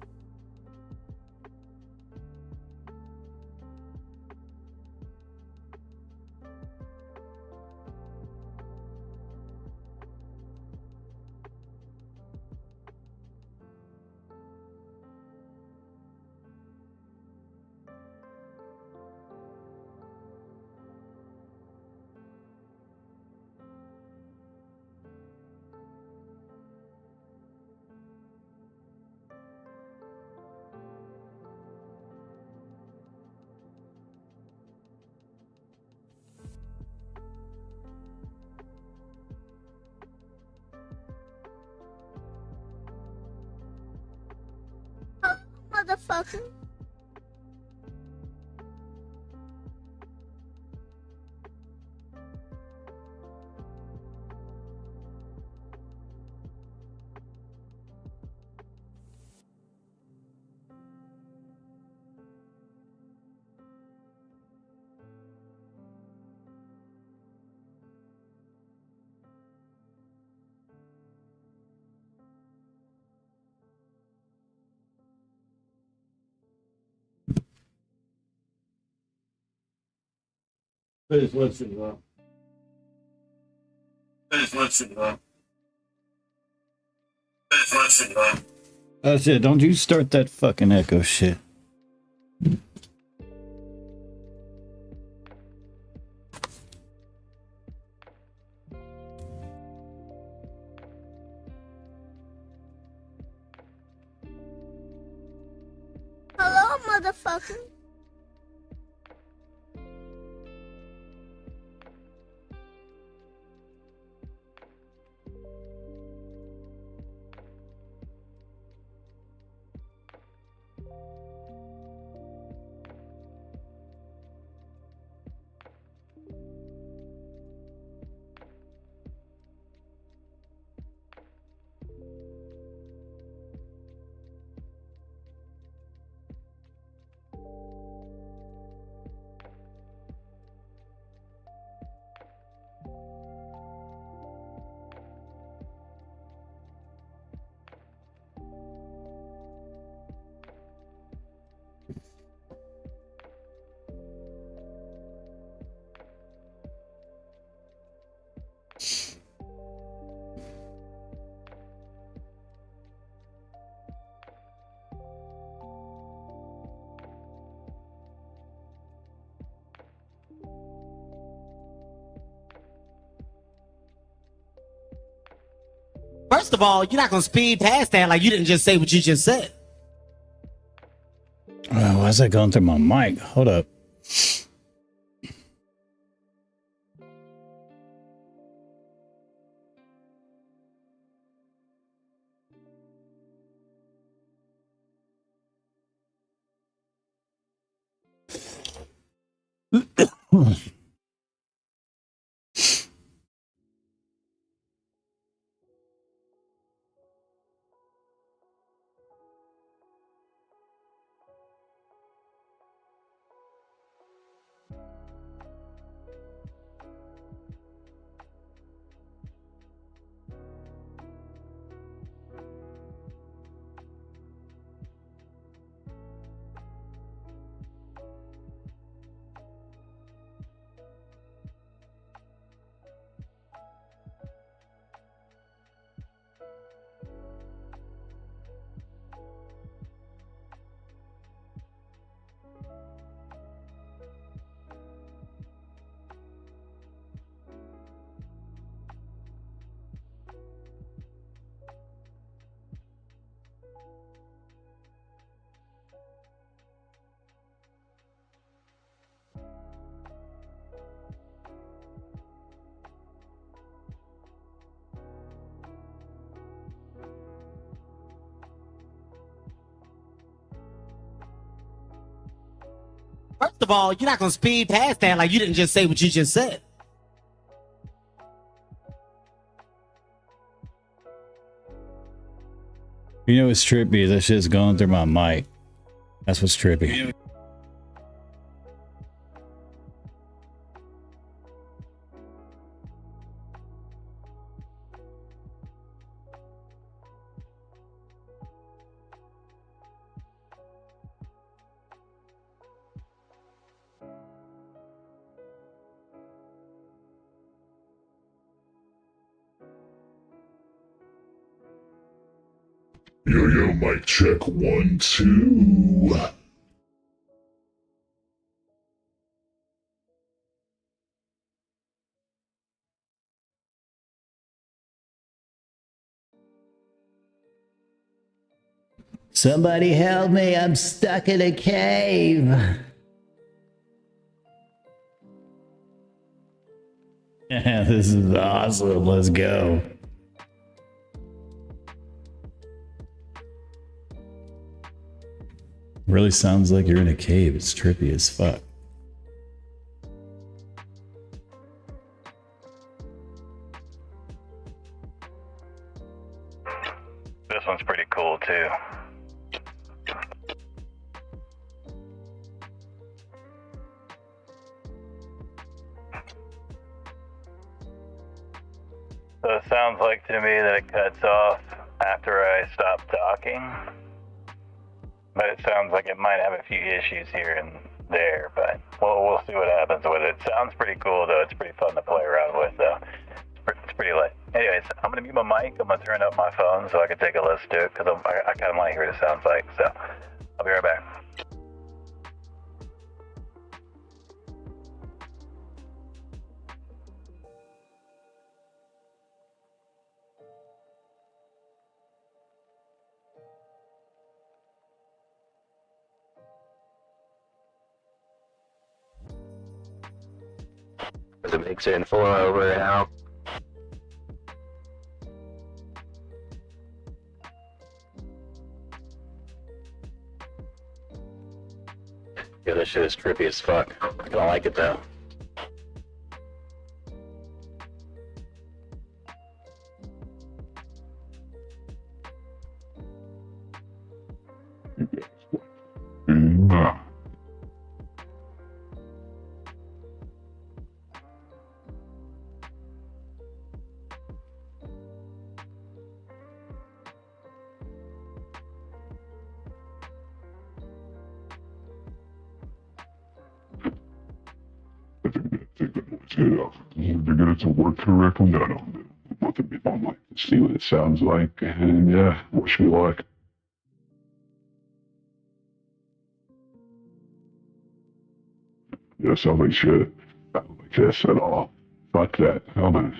Motherfucker. Please listen, bro. Please listen, bro. Please listen, bro. That's it. Don't you start that fucking echo shit. Hello, motherfucker. First of all, you're not gonna speed past that like you didn't just say what you just said. Why is that going through my mic? Hold up. First of all, you're not gonna speed past that like you didn't just say what you just said. You know what's trippy? That shit's going through my mic. That's what's trippy. Yo, mic check 1, 2. Somebody help me, I'm stuck in a cave. Yeah, this is awesome, let's go. Really sounds like you're in a cave, it's trippy as fuck. This one's pretty cool too. So it sounds like to me that it cuts off after I stop talking. But it sounds like it might have a few issues here and there, but we'll see what happens with it. Sounds pretty cool though, it's pretty fun to play around with though. It's pretty lit. Anyways, I'm gonna mute my mic, I'm gonna turn up my phone so I can take a listen to it, because I kinda wanna hear what it sounds like, so I'll be right back. Does it mix in 4 over and out? Yeah, this shit is trippy as fuck. I kinda like it though. To get it to work correctly, I don't know. I'll put it on mic to see what it sounds like, and yeah, wish me luck. Yeah, sounds like shit. I don't like this at all. Fuck that. Hell no.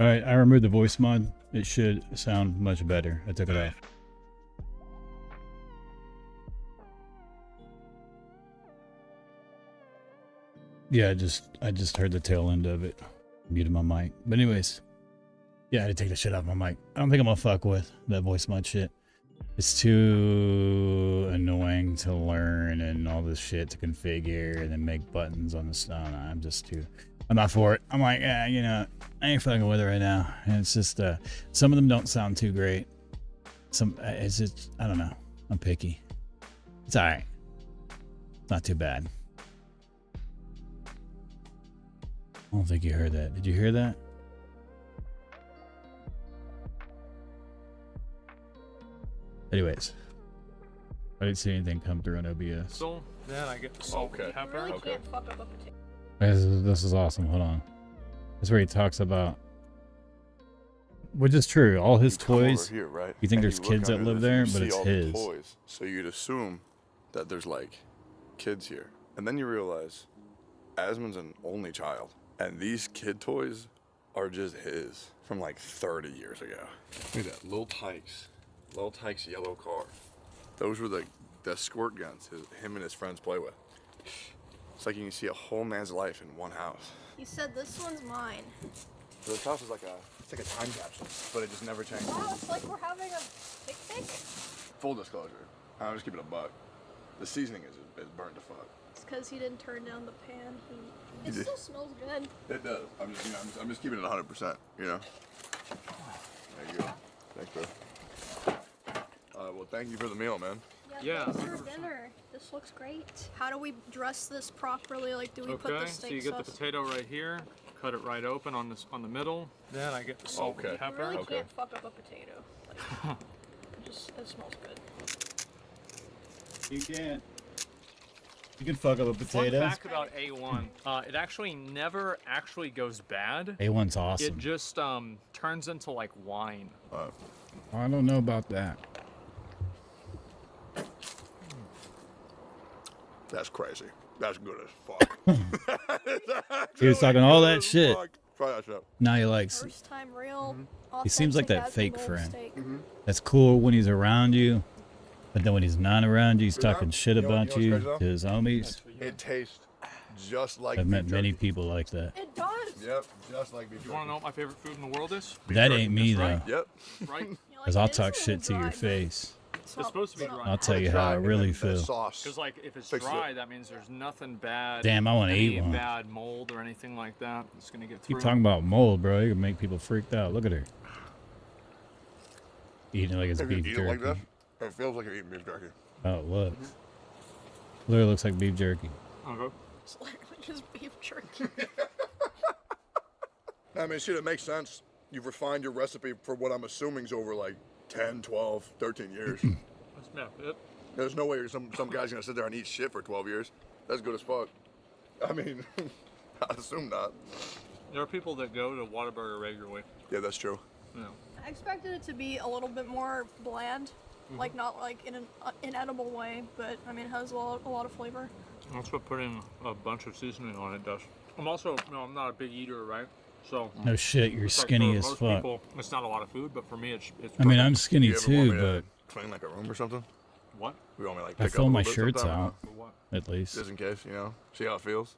All right, I removed the voice mod. It should sound much better. I took it off. Yeah, I just heard the tail end of it. Muted my mic. But anyways, yeah, I had to take the shit off my mic. I don't think I'm gonna fuck with that voice mod shit. It's too annoying to learn and all this shit to configure and then make buttons on the stuff. I'm not for it. I'm like, you know, I ain't fucking with it right now. And it's just, some of them don't sound too great. It's just, I don't know. I'm picky. It's all right. It's not too bad. I don't think you heard that. Did you hear that? Anyways, I didn't see anything come through on OBS. So then I get the salt and pepper. You really can't fuck up a potato. This is awesome. Hold on. This is where he talks about, which is true. All his toys. Here, right? You think And there's you look kids that under live this and there, you but see it's all the his. toys. So you'd assume that there's like kids here, and then you realize Asmon's an only child, and these kid toys are just his from like 30 years ago. Look at that, Lil Tyke's yellow car. Those were the squirt guns him and his friends play with. It's like you can see a whole man's life in one house. You said this one's mine. So this house is like a time capsule, but it just never changes. Wow, it's like we're having a picnic. Full disclosure, I'm just keeping it a buck. The seasoning is burnt to fuck. It's because he didn't turn down the pan heat. It still smells good. It does. I'm just keeping it 100%. You know. There you go. Thanks, bro. Well, thank you for the meal, man. Yeah. Thanks for dinner. This looks great. How do we dress this properly? Like, do we put the steak so you get sauce? the potato right here, cut it right open on the middle. Then I get the salt and You pepper. really can't fuck up a potato. Like, it smells good. You can. You can fuck up a potato. Fun fact about A1, it actually never actually goes bad. A1's awesome. It just turns into like wine. I don't know about that. That's crazy. That's good as fuck. He was talking all that shit. Try that shit. Now he likes. First time real. He seems like that authentic fake Aspen friend. steak. That's cool when he's around you, but then when he's not around you, he's talking shit You know about what's you crazy, though? to his homies. It tastes just like I've met beef many jerky. people like that. It does. Yep, just like beef You jerky. want to know what my favorite food in the world is? That ain't me though. Yep. Right? Cause I'll talk shit to your face. It's supposed to be dry. I'll tell you how I really feel. Because like if it's dry, that means there's nothing bad. Damn, I wanna any eat one. bad mold or anything like that. It's gonna get through. Keep talking about mold, bro. You can make people freaked out. Look at her. Eating it like it's If you beef eat it jerky. like this, it feels like you're eating beef jerky. Oh, it looks. Literally looks like beef jerky. Okay. It's literally just beef jerky. I mean, shit, it makes sense. You've refined your recipe for what I'm assuming is over like 10, 12, 13 years. That's it. There's no way some guy's gonna sit there and eat shit for 12 years. That's good as fuck. I mean, I assume not. There are people that go to Whataburger regularly. Yeah, that's true. Yeah. I expected it to be a little bit more bland, like not like in an inedible way, but I mean it has a lot of flavor. That's what putting a bunch of seasoning on it does. I'm also, I'm not a big eater, right? So No shit, you're it's like skinny for as most fuck. People, it's not a lot of food, but for me, it's. I mean, I'm skinny You ever want too, me to but clean like a room or something? What? We want me to, like I pick fill up a my little bit shirts sometime, out. For what? At least. Just in case, you know. See how it feels.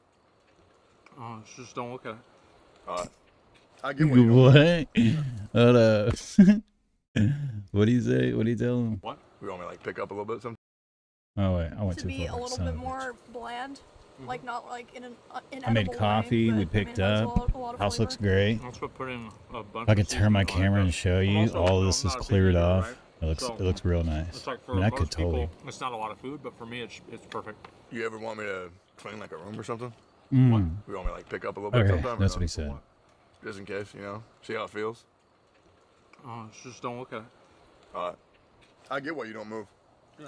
Oh, just don't look at it. I get what you What? Hold up. What do you say? What do you tell him? What? We want me to like pick up a little bit sometime. Oh wait, I went To too be far. a little Son bit of a bitch. more bland, like not like in an inedible I made way, coffee. but, We I mean, picked it has up. a lot of House flavor. looks great. That's what putting a bunch. If I of could turn my seasoning on it camera and does. show I'm you, also, all I'm this is not a big cleared eater, off. right? It So, looks real nice. It's like for I mean, I most could totally. people, it's not a lot of food, but for me, it's perfect. You ever want me to clean like a room or something? Mm. We want me to like pick up a little bit Okay, sometime. or that's no? what he said. Just in case, you know. See how it feels. Oh, just don't look at it. I get why you don't move. Yeah.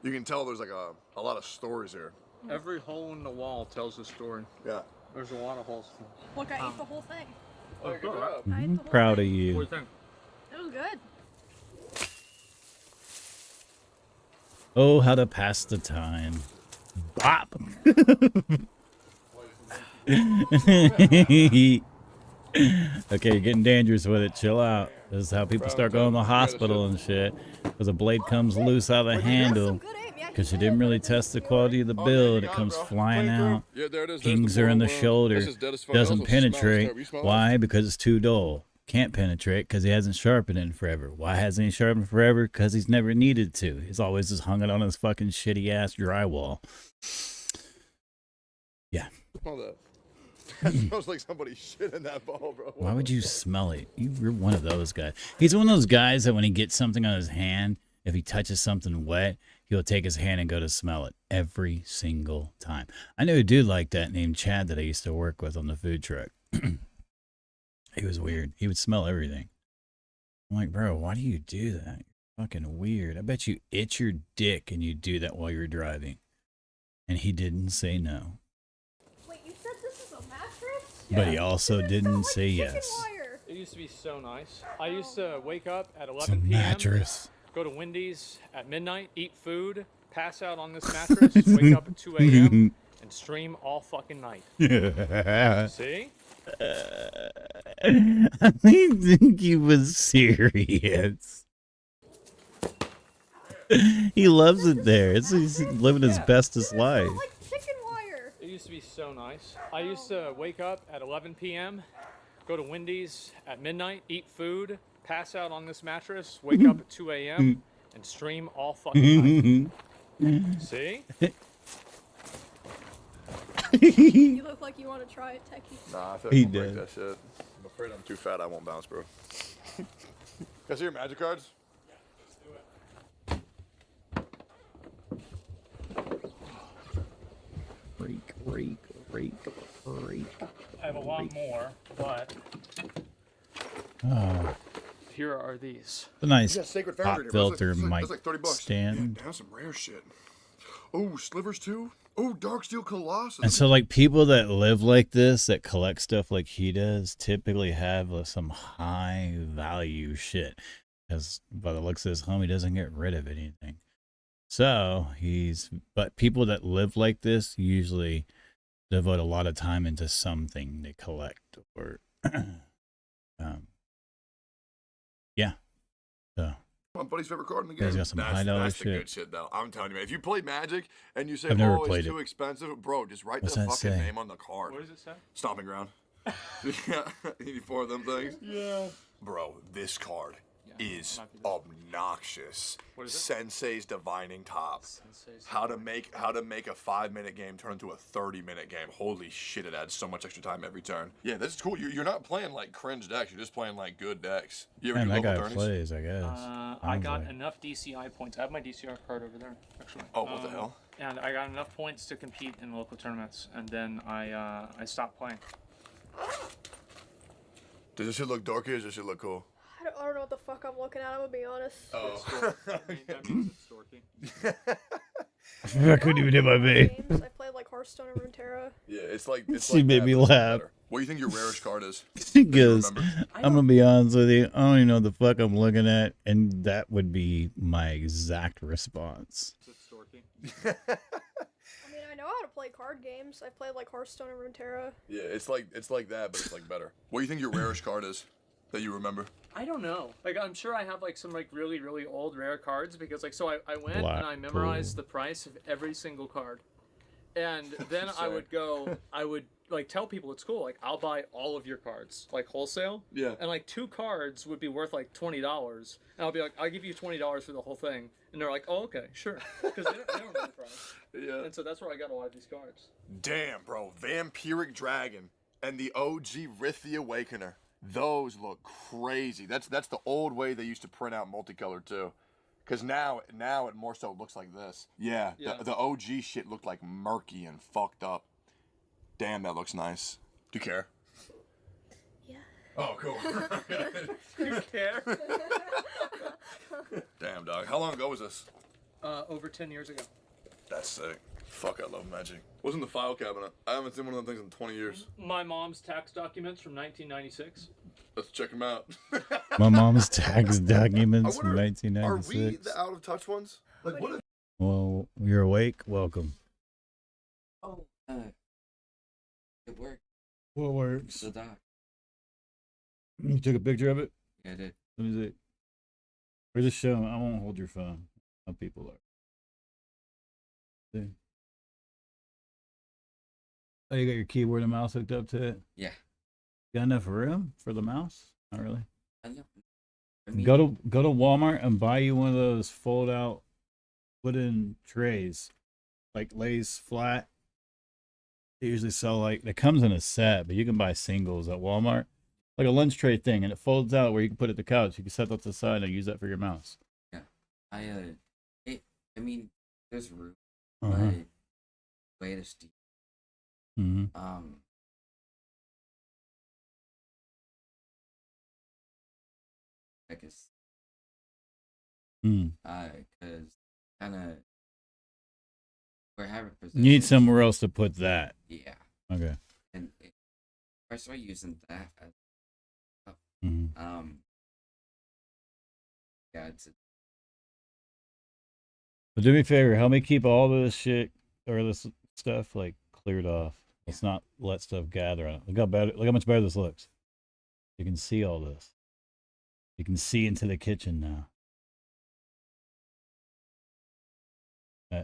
You can tell there's like a lot of stories here. Every hole in the wall tells a story. Yeah. There's a lot of holes. Look, I ate the whole thing. Oh, good. I'm proud of What do you. you think? It was good. Oh, how to pass the time. Bop. Okay, you're getting dangerous with it. Chill out. This is how people start going to the hospital and shit. Because a blade comes loose out of the handle. Because you didn't really test the quality of the build. It comes flying out. Yeah, there it is. Kings are in the shoulder. Doesn't penetrate. Why? Because it's too dull. Can't penetrate because he hasn't sharpened it in forever. Why hasn't he sharpened forever? Because he's never needed to. He's always just hung it on his fucking shitty ass drywall. Yeah. Smell that. That smells like somebody shit in that ball, bro. Why would you smell it? You're one of those guys. He's one of those guys that when he gets something on his hand, if he touches something wet, he'll take his hand and go to smell it every single time. I knew a dude like that named Chad that I used to work with on the food truck. He was weird. He would smell everything. I'm like, bro, why do you do that? You're fucking weird. I bet you itch your dick and you do that while you're driving. And he didn't say no. Wait, you said this is a mattress? But he also didn't say yes. It used to be so nice. I used to wake up at It's a 11 p.m. mattress. Go to Wendy's at midnight, eat food, pass out on this mattress, wake up at 2 a.m. and stream all fucking night. See? I think he was serious. He loves it there. He's living his bestest life. It used to be so nice. I used to wake up at 11 p.m., go to Wendy's at midnight, eat food, pass out on this mattress, wake up at 2 a.m. and stream all fucking night. See? You look like you want to try it, Techie. Nah, I feel He like I'll break did. that shit. I'm afraid I'm too fat. I won't bounce, bro. Can I see your magic cards? Rake. I have a lot more, but Oh, here are these. a nice Yeah, Sacred pop Foundry, bro. filter That's mic like $30. stand. Yeah, damn, some rare shit. Oh, slivers too. Oh, Dark Steel Colossus. And so, like, people that live like this, that collect stuff like he does, typically have some high value shit. Because by the looks of his home, he doesn't get rid of anything. So but people that live like this usually devote a lot of time into something they collect or, yeah. So. My buddy's favorite card in the Guys game. got some high dollar That's the shit. good shit, though. I'm telling you, man. If you play Magic and you say, I've never "Oh, played it's it. too expensive," bro, just write What's the that fucking say? name on the card. What does it say? Stomping ground. Yeah, you need 4 of them things. Yeah. Bro, this card is obnoxious. What is it? Sensei's Divining Top. How to make a 5-minute game turn into a 30-minute game. Holy shit, it adds so much extra time every turn. Yeah, this is cool. You're not playing like cringe decks. You're just playing like good decks. You ever Man, do that local guy tourneys? plays, I guess. I Sounds got like. enough DCI points. I have my DCR card over there, actually. Oh, what the hell? And I got enough points to compete in local tournaments, and then I stopped playing. Does this shit look dorky or does this shit look cool? I don't know what the fuck I'm looking at, I'm gonna be honest. Oh. That means it's dorky. I couldn't even hit my vape. Games. I played like Hearthstone and Runeterra. Yeah, it's like She made that, me but it's laugh. better. What do you think your rarest card is? She that you goes, remember? I'm going to be honest with you. I don't even know what the fuck I'm looking at. And that would be my exact response. It's dorky. I mean, I know how to play card games. I played like Hearthstone and Runeterra. Yeah, it's like that, but it's like better. What do you think your rarest card is that you remember? I don't know. Like, I'm sure I have like some like really, really old rare cards because like, so I went Black and I memorized the price of every single card. And then I would like tell people at school, like, I'll buy all of your cards, like wholesale. Yeah. And like 2 cards would be worth like $20. And I'll be like, I'll give you $20 for the whole thing. And they're like, oh, okay, sure. Because they don't know the price. Yeah. And so that's where I got a lot of these cards. Damn, bro. Vampiric Dragon and the OG Rith the Awakener. Those look crazy. That's the old way they used to print out multicolor too. Because now it more so looks like this. Yeah, Yeah. The OG shit looked like murky and fucked up. Damn, that looks nice. Do you care? Yeah. Oh, cool. Do you care? Damn, dog. How long ago was this? Over 10 years ago. That's sick. Fuck, I love Magic. What's in the file cabinet? I haven't seen one of them things in 20 years. My mom's tax documents from 1996. Let's check them out. My mom's tax documents I from wonder, 1996. Are we the out of touch ones? Like, what if Well, you're awake? Welcome. Oh, it worked. What works? The doc. You took a picture of it? Yeah, I did. Let me see. Or just show 'em. I won't hold your phone. How people are. See? Oh, you got your keyboard and mouse hooked up to it? Yeah. Got enough room for the mouse? Not really. I know. I mean, Go to Walmart and buy you one of those fold out wooden trays, like lays flat. They usually sell like it comes in a set, but you can buy singles at Walmart, like a lunch tray thing, and it folds out where you can put it at the couch. You can set that to the side and use that for your mouse. yeah. I mean, there's room, Uh-huh. but way to steep. Mm-hmm. I guess. Mm. Cause kind of we're having You need somewhere else to put that. Yeah. Okay. And if I start using that, Mhm. yeah, it's But do me a favor, help me keep all this shit or this stuff like cleared off. Let's not let stuff gather on it. Look how better. Look how much better this looks. You can see all this. You can see into the kitchen now.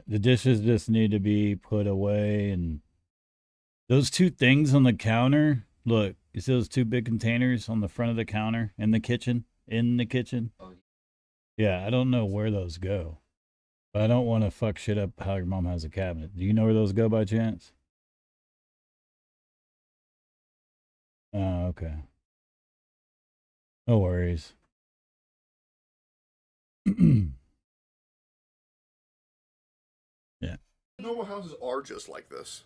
The dishes just need to be put away, and those two things on the counter. Look, you see those two big containers on the front of the counter in the kitchen? In the kitchen? Yeah, I don't know where those go. But I don't want to fuck shit up how your mom has a cabinet. Do you know where those go by chance? Oh, okay. No worries. Yeah. Normal houses are just like this.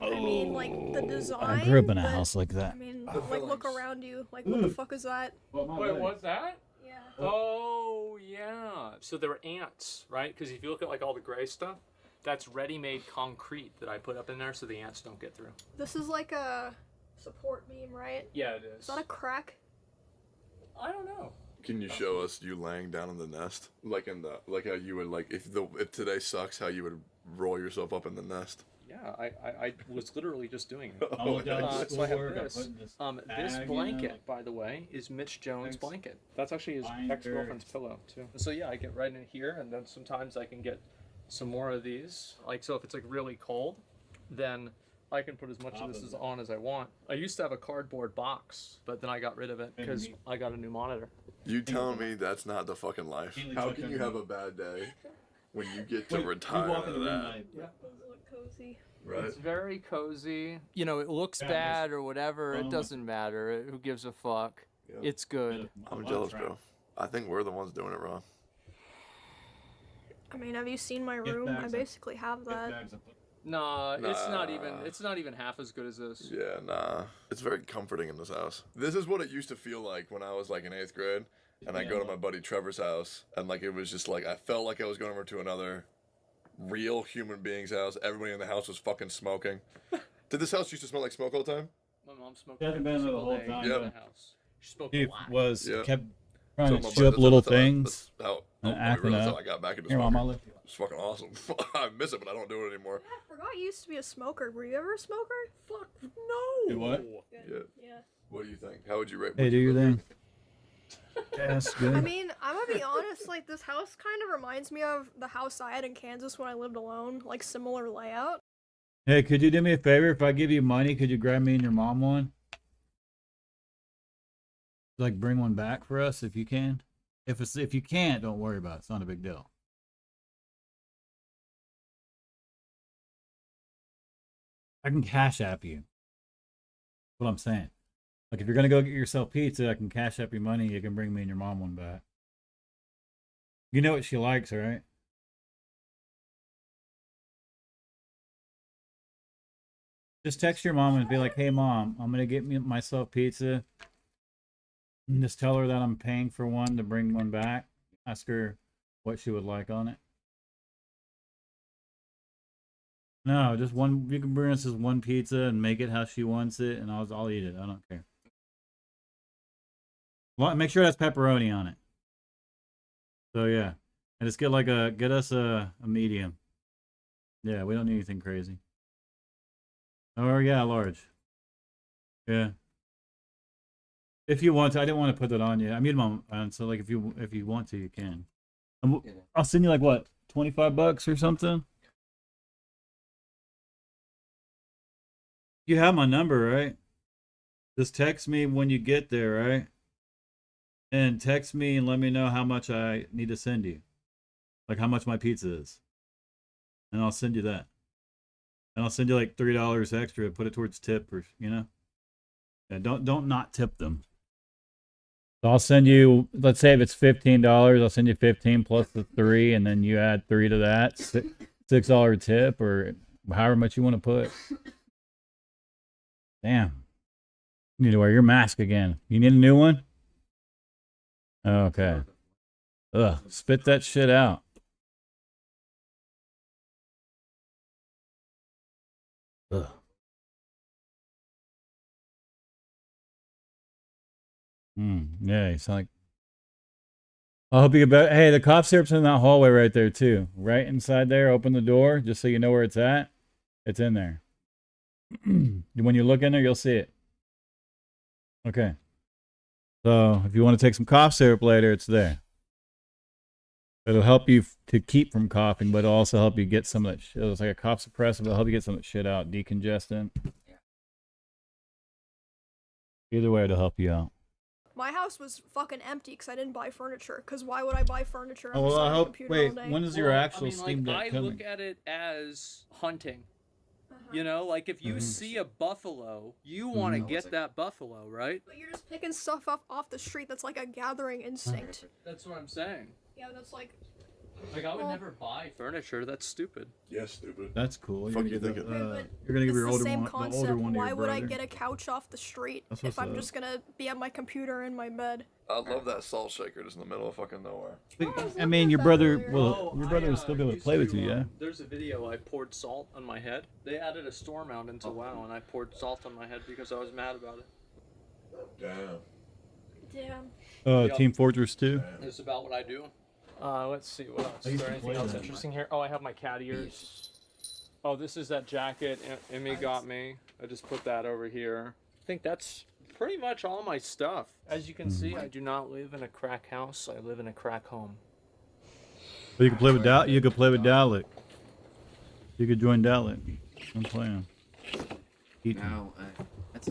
I mean, like the design. I grew up in a but, house like that. I mean, like look around you. Like, what the fuck is that? Wait, what's that? Yeah. Oh, yeah. So there are ants, right? Because if you look at like all the gray stuff, that's ready-made concrete that I put up in there so the ants don't get through. This is like a support beam, right? Yeah, it is. Is that a crack? I don't know. Can you show us you laying down in the nest, like like how you would if today sucks, how you would roll yourself up in the nest? Yeah, I was literally just doing it. Oh, so I have this. This blanket, by the way, is Mitch Jones' blanket. That's actually his ex-girlfriend's pillow too. So yeah, I get right in here, and then sometimes I can get some more of these. Like, so if it's like really cold, then I can put as much of this on as I want. I used to have a cardboard box, but then I got rid of it because I got a new monitor. You telling me that's not the fucking life? How can you have a bad day when you get to retire out of that? Yeah. Those look cozy. Right. It's very cozy. You know, it looks bad or whatever. It doesn't matter. Who gives a fuck? Yeah. It's good. I'm jealous, bro. I think we're the ones doing it wrong. I mean, have you seen my room? I basically have that. Nah, it's not even half as good as this. Yeah, nah. It's very comforting in this house. This is what it used to feel like when I was like in 8th grade, and I go to my buddy Trevor's house, and like it was just like I felt like I was going over to another real human being's house. Everybody in the house was fucking smoking. Did this house used to smell like smoke all the time? My mom smoked. It hasn't been there the whole day time, in but- the house. She smoked He a lot. was Yeah. kept trying So to my chew buddy- up little that's how- things that's how and I acting realized up. how I got back into Here, Mom, smoking. I'll lift you. It's fucking awesome. I miss it, but I don't do it anymore. I forgot you used to be a smoker. Were you ever a smoker? Fuck no. Do what? Yeah. Yeah. What do you think? How would you rate? Hey, do your thing. Yes, good. I mean, I'm gonna be honest, like, this house kind of reminds me of the house I had in Kansas when I lived alone, like, similar layout. Hey, could you do me a favor? If I give you money, could you grab me and your mom one? Like, bring one back for us if you can. If you can't, don't worry about it. It's not a big deal. I can Cash App you. That's what I'm saying. Like, if you're gonna go get yourself pizza, I can Cash App you money. You can bring me and your mom one back. You know what she likes, right? Just text your mom and be like, "Hey, Mom, I'm gonna get myself pizza." And just tell her that I'm paying for one to bring one back. Ask her what she would like on it. No, just one. You can bring us just one pizza and make it how she wants it, and I'll eat it. I don't care. Well, make sure it has pepperoni on it. So yeah, and just get us a medium. Yeah, we don't need anything crazy. Or yeah, large. Yeah. If you want to, I didn't want to put that on you. I mean, Mom, so like if you want to, you can. And I'll send you like what, $25 or something. You have my number, right? Just text me when you get there, right? And text me and let me know how much I need to send you, like how much my pizza is, and I'll send you that. And I'll send you like $3 extra. Put it towards tip, or Yeah, don't not tip them. So I'll send you, let's say if it's $15, I'll send you 15 plus the 3, and then you add 3 to that, $6 tip, or however much you want to put. Damn. You need to wear your mask again. You need a new one? Okay. Ugh, spit that shit out. Ugh. Yeah, you sound like... I hope you get better. Hey, the cough syrup's in that hallway right there, too. Right inside there, open the door, just so you know where it's at. It's in there. When you look in there, you'll see it. Okay. So, if you want to take some cough syrup later, it's there. It'll help you to keep from coughing, but it'll also help you get some of that shit. It's like a cough suppressant, but it'll help you get some of that shit out. Decongestant. Either way, it'll help you out. My house was fucking empty because I didn't buy furniture. Because why would I buy furniture? Oh, well, I hope... Wait, when is your Well, actual I mean, Steam Deck I coming? look at it as hunting. You know, like if you see a buffalo, you want to get that buffalo, right? But you're just picking stuff up off the street. That's like a gathering instinct. That's what I'm saying. Yeah, that's like... Like I would never buy furniture. That's stupid. Yeah, stupid. That's cool. Fuck You're you gonna thinking? you're gonna give It's your the older same one, concept. the older one to Why your would I brother. get a couch off the street That's if what's I'm up. just gonna be at my computer in my bed? I love that salt shaker just in the middle of fucking nowhere. I mean, your brother will. Your brother will still be able to play with you, yeah. There's a video I poured salt on my head. They added a storm out into WoW, and I poured salt on my head because I was mad about it. Damn. Team Fortress 2. It's about what I do. Let's see what else. I Is used there to anything play else that. interesting here? Oh, I have my cat ears. Oh, this is that jacket Emmy got me. I just put that over here. I think that's pretty much all my stuff. As you can see, I do not live in a crack house. I live in a crack home. But you can play with You could play with Dalek. You could join Dalek. I'm playing. No, that's...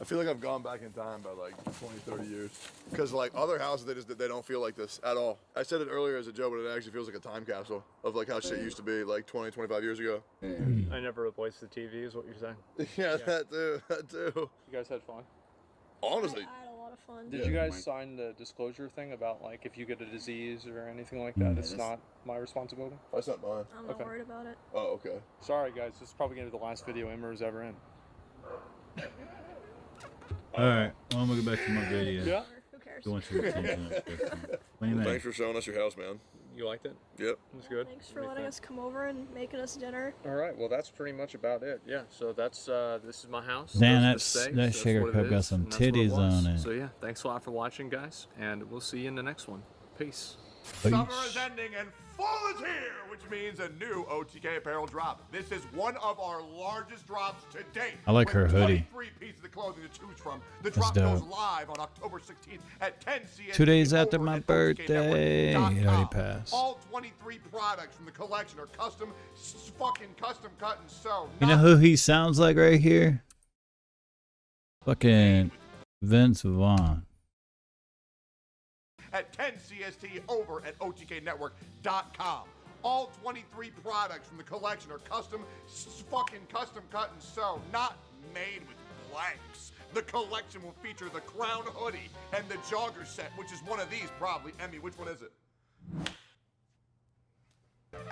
I feel like I've gone back in time by like 20, 30 years. Because like other houses, they don't feel like this at all. I said it earlier as a joke, but it actually feels like a time capsule of like how shit used to be like 20, 25 years ago. I never replaced the TV, is what you're saying? Yeah, that too. You guys had fun? Honestly. I had a lot of fun. Did you guys sign the disclosure thing about like if you get a disease or anything like that, it's not my responsibility? That's not mine. I'm not worried about it. Oh, okay. Sorry guys, this is probably gonna be the last video Emmer is ever in. Alright, well, I'm gonna go back to my video. Yeah. Who cares? Don't want your attention at this time. What do you mean? Thanks for showing us your house, man. You liked it? Yep. It was good. Thanks for letting us come over and making us dinner. All right, well that's pretty much about it. Yeah, so that's this is my house. Damn, Those are the that stakes, sugar what it cup got is, some and that's what titties was. on it. So yeah, thanks a lot for watching, guys, and we'll see you in the next one. Peace. Summer is ending and fall is here, which means a new OTK apparel drop. This is one of our largest drops to date. I like her with hoodie. 23 pieces of clothing to choose from. The That's drop goes dope. live on October 16th at 10 CST. 2 days after over my at birthday. It already OTKnetwork.com. passed. All 23 products from the collection are custom cut and sew. You know who he sounds like right here? Fucking Vince Vaughn. At 10 CST over at OTKnetwork.com. All 23 products from the collection are custom cut and sew, not made with blanks. The collection will feature the crown hoodie and the jogger set, which is one of these probably. Emmy, which one is it?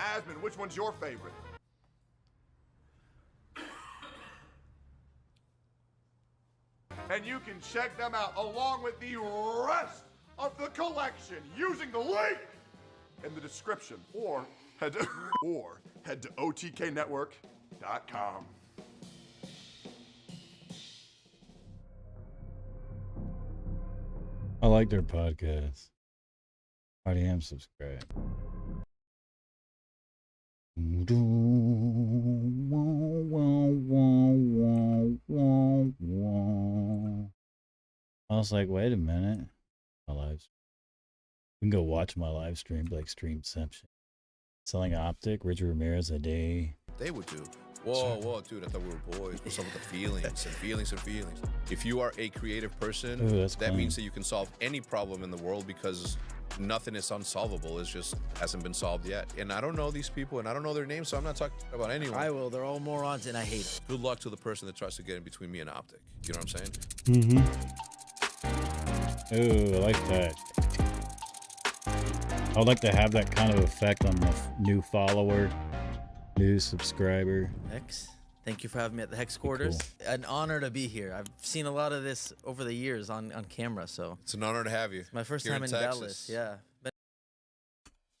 Asmund, which one's your favorite? And you can check them out along with the rest of the collection using the link in the description or head to OTKnetwork.com. I like their podcast. Already am subscribed. was like, wait a minute. My live. We can go watch my live stream, like Streamception. Selling optic, Richard Ramirez a day. They would do. Whoa, dude, I thought we were boys. What's up with the feelings and feelings and feelings? If you are a creative person, Ooh, that means that you can solve any problem in the world because nothing is unsolvable. It just hasn't been solved yet. And I don't know these people and I don't know their names, so I'm not talking about anyone. I will. They're all morons and I hate them. Good luck to the person that tries to get in between me and optic. You know what I'm saying? Mm-hmm. Ooh, I like that. I would like to have that kind of effect on the new follower, new subscriber. Hex, thank you for having me at the Hex quarters. Cool. An honor to be here. I've seen a lot of this over the years on camera, so. It's an honor to have you. It's my first here time in Texas. Dallas, yeah.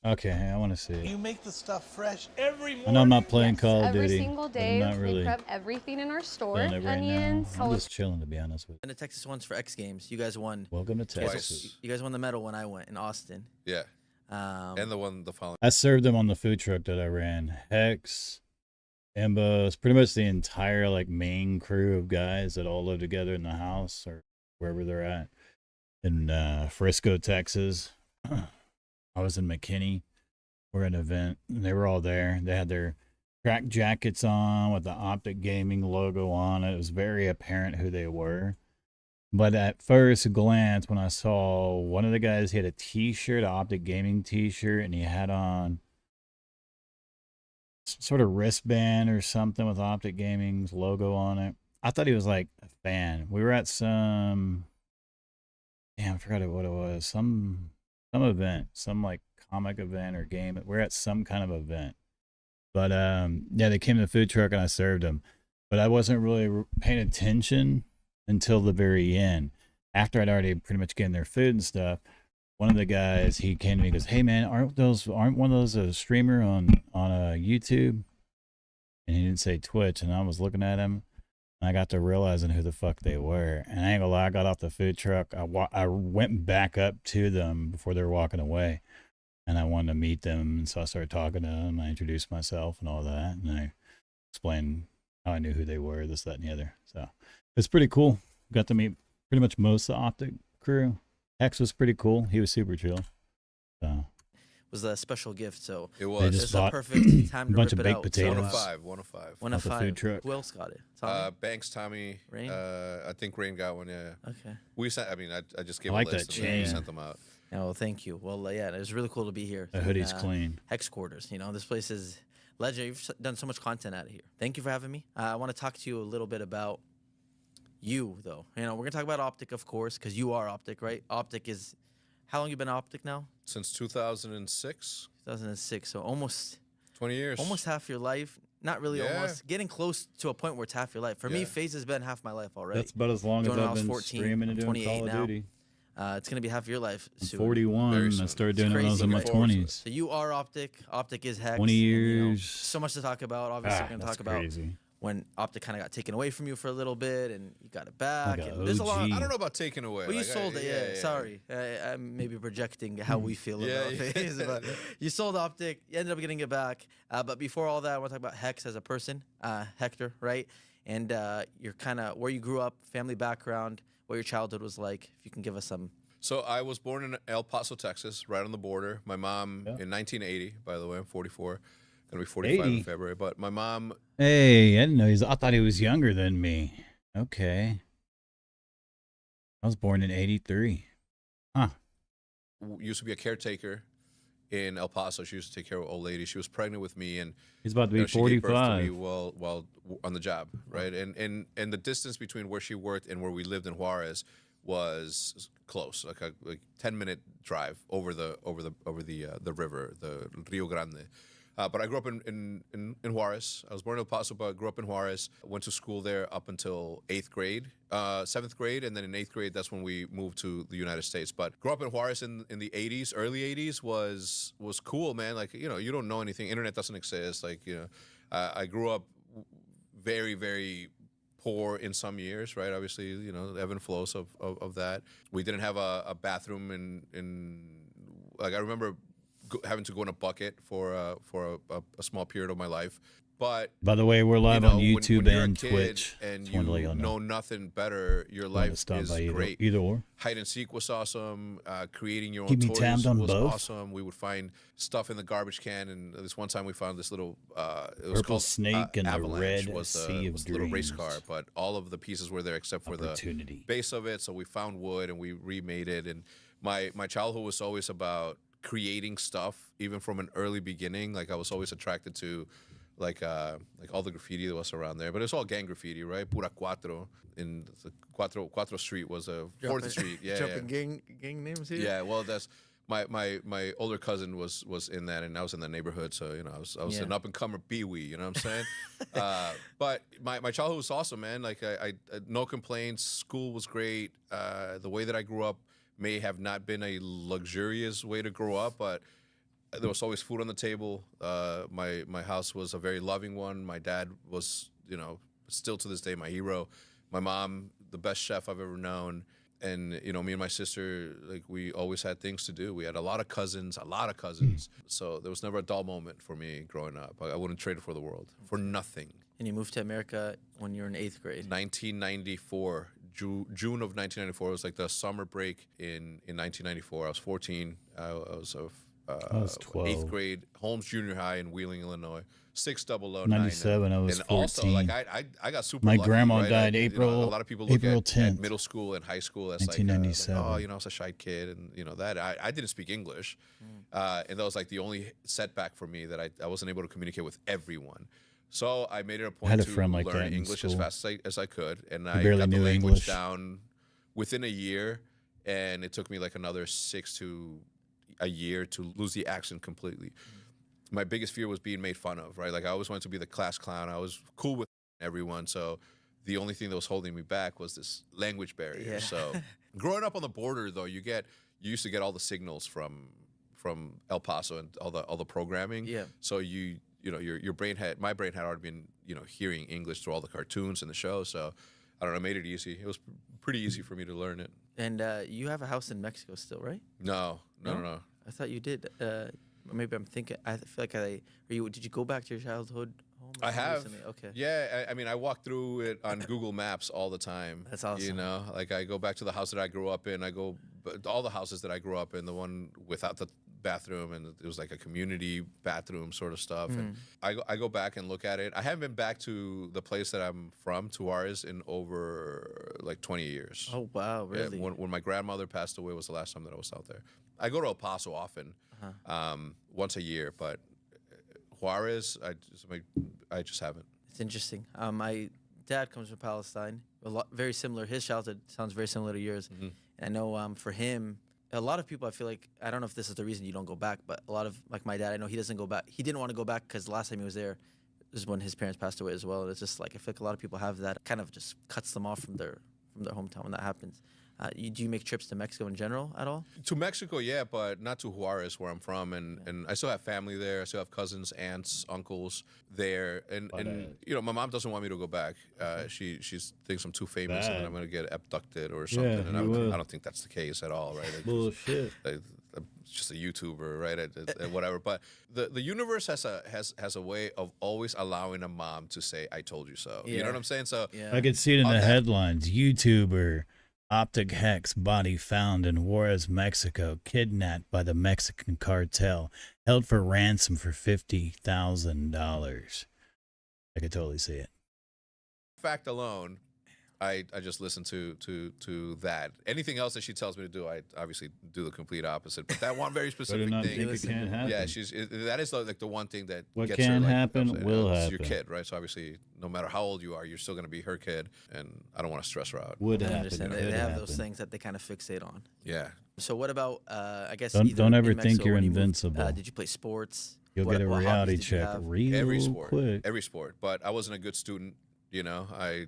Okay, I want to see. You make the stuff fresh every morning. I know I'm not playing Call of every Duty. single but day, I'm not really we prep everything in our store. feeling it right Onions, now. I'm just chilling, to be honest with you. Been to Texas once for X Games. You guys won. Welcome to Texas. You guys won the medal when I went in Austin. Yeah. And the following. I served them on the food truck that I ran. Hex, Embos, pretty much the entire like main crew of guys that all live together in the house or wherever they're at in Frisco, Texas. I was in McKinney. We're at an event and they were all there. They had their track jackets on with the Optic Gaming logo on it. It was very apparent who they were. But at first glance, when I saw one of the guys, he had a t-shirt, an Optic Gaming t-shirt, and he had on some sort of wristband or something with Optic Gaming's logo on it. I thought he was like a fan. We were at some, damn, I forgot what it was. Some event, some like comic event or game. We're at some kind of event. But yeah, they came to the food truck and I served them. But I wasn't really paying attention until the very end. After I'd already pretty much gotten their food and stuff, one of the guys, he came to me and goes, hey man, aren't one of those a streamer on YouTube? And he didn't say Twitch, and I was looking at him and I got to realizing who the fuck they were. And I ain't gonna lie, I got off the food truck, I went back up to them before they were walking away, and I wanted to meet them, and so I started talking to them. I introduced myself and all that, and I explained how I knew who they were, this, that, and the other. So it's pretty cool. Got to meet pretty much most of the Optic crew. Hex was pretty cool. He was super chill. So It was a special gift, so it was. They this just is a bought perfect time a to bunch rip of it baked out. potatoes. 1 of 5. 1 of 5. 1 Off of the 5. food truck. Who else got it? Tommy? Banks, Tommy. Rain? I think Rain got one. Yeah. Okay. We sent. I mean, I just gave I like a list that and then we chain. sent them out. Oh, thank you. Well, yeah, it was really cool to be here. The hoodie's clean. Hex quarters. You know, this place is legendary. You've done so much content out of here. Thank you for having me. I want to talk to you a little bit about you, though. You know, we're gonna talk about Optic, of course, because you are Optic, right? Optic is how long you been Optic now? Since 2006. 2006. So almost 20 years. Almost half your life. Not really Yeah. almost. Getting close to a point where it's half your life. For me, Yeah. FaZe has been half my life already. That's about as long as Doing it when I I've was been 14, streaming and I'm doing 28 Call of now. Duty. It's going to be half your life I'm soon. 41. I started doing it when I was in my right? 20s. So you are Optic. Optic is Hex. 20 and, years. so much to talk about. Obviously, we're going to that's talk about crazy. when Optic kind of got taken away from you for a little bit, and you got it back. Like a and there's a lot. OG. I don't know about taking away. Well, you Like, sold it. Yeah, yeah. sorry. I'm maybe projecting how we feel about Yeah. FaZe, but you sold Optic. You ended up getting it back. But before all that, I want to talk about Hex as a person, Hector, right? And your kind of where you grew up, family background, what your childhood was like. If you can give us some. So I was born in El Paso, Texas, right on the border. My mom in 1980, by the way, I'm 44. Gonna be 45 80. in February. But my mom, Hey, I didn't know I thought he was younger than me. Okay. I was born in 83. Huh. used to be a caretaker in El Paso. She used to take care of an old lady. She was pregnant with me, and He's about to be she gave birth to 45. me while on the job, right? And the distance between where she worked and where we lived in Juarez was close, like a 10-minute drive over the river, the Rio Grande. But I grew up in Juarez. I was born in El Paso, but I grew up in Juarez. Went to school there up until 8th grade, 7th grade, and then in 8th grade, that's when we moved to the United States. But grew up in Juarez in the 80s, early 80s was cool, man. Like, you know, you don't know anything. Internet doesn't exist. Like, you know, I grew up very, very poor in some years, right? Obviously, you know, the ebb and flows of that. We didn't have a bathroom in like, I remember having to go in a bucket for a small period of my life. But by the way, we're live on YouTube when you're and a kid Twitch. and Just wanted to let you y'all know nothing better, your life stop is by great. either or. Hide and seek was awesome. Creating your own Keep me toys tabbed on was both. awesome. We would find stuff in the garbage can, and this one time we found this little it was Purple called snake and the Avalanche red was sea of was the little race dreams. car, but all of the pieces were there except for the base of it. So we found wood and we remade it. And my childhood was always about creating stuff, even from an early beginning. Like I was always attracted to like all the graffiti that was around there, but it's all gang graffiti, right? Pura Cuatro in the Cuatro Street was a 4th Street. Yeah, Dropping gang names here. yeah. Well, that's my older cousin was in that, and I was in the neighborhood, so I was an up and comer Pee-wee. You know what I'm saying? But my childhood was awesome, man. Like I no complaints. School was great. The way that I grew up may have not been a luxurious way to grow up, but there was always food on the table. My house was a very loving one. My dad was, still to this day my hero. My mom, the best chef I've ever known. And, me and my sister, like, we always had things to do. We had a lot of cousins. So there was never a dull moment for me growing up. I wouldn't trade it for the world, for nothing. And you moved to America when you were in 8th grade. 1994. June of 1994. It was like the summer break in 1994. I was 14. I was I was 12. 8th grade, Holmes Junior High in Wheeling, Illinois. 6009. 97, I was and 14. also, like, I got super My lucky, grandma right? died a lot of people look April at 10th, middle school and high school as 1997. like, I was a shy kid, and that I didn't speak English, and that was like the only setback for me, that I wasn't able to communicate with everyone. So I made it a point had a to friend like learn that in English as school. fast as I could, and He I barely got the knew language English. down within a year, and it took me like another 6 to a year to lose the accent completely. My biggest fear was being made fun of, right? Like I always wanted to be the class clown. I was cool with everyone, so the only thing that was holding me back was this language barrier. Yeah. So growing up on the border, though, you used to get all the signals from El Paso and all the programming. Yeah. So your brain had my brain had already been hearing English through all the cartoons and the show. So I don't know, it made it easy. It was pretty easy for me to learn it. And you have a house in Mexico still, right? No. I thought you did. Maybe I'm thinking. I feel like did you go back to your childhood home? I have. Recently? Okay. Yeah, I mean, I walk through it on Google Maps all the time. That's awesome. Like I go back to the house that I grew up in. I go all the houses that I grew up in. The one without the bathroom, and it was like a community bathroom sort of stuff. And I go back and look at it. I haven't been back to the place that I'm from, Juarez, in over like 20 years. Oh wow, really? Yeah, when my grandmother passed away was the last time that I was out there. I go to El Paso often, once a year, but Juarez, I just haven't. It's interesting. My dad comes from Palestine. Very similar. His childhood sounds very similar to yours. Mm-hmm. And I know for him, a lot of people, I feel like, I don't know if this is the reason you don't go back, but a lot of, like my dad, I know he doesn't go back. He didn't want to go back because the last time he was there is when his parents passed away as well. And it's just like, I feel like a lot of people have that, kind of just cuts them off from their hometown when that happens. Do you make trips to Mexico in general at all? To Mexico, yeah, but not to Juarez, where I'm from, and I still have family there. I still have cousins, aunts, uncles there, and my mom doesn't want me to go back. She thinks I'm too famous and then I'm going to get abducted or something, and I don't think that's the case at all, right? Bullshit. I'm just a YouTuber, right? Whatever. But the universe has a way of always allowing a mom to say, "I told you so." You know what I'm saying? So I could see it in the headlines. YouTuber. Optic Hex body found in Juarez, Mexico, kidnapped by the Mexican cartel, held for ransom for $50,000. I could totally see it. Fact alone, I just listen to that. Anything else that she tells me to do, I obviously do the complete opposite. But that one very specific not thing, think it can't happen. yeah, that is like the one thing that What gets can her, like, happen upset. will It's happen. your kid, right? So obviously, no matter how old you are, you're still going to be her kid, and I don't want to stress her out. Would I happen. understand. Could They have happen. those things that they kind of fixate on. Yeah. So what about, I guess, Don't ever in think Mexico, you're when you moved, invincible. did you play sports? You'll What get a hobbies reality did you check have? real Every sport, quick. every sport. But I wasn't a good student. I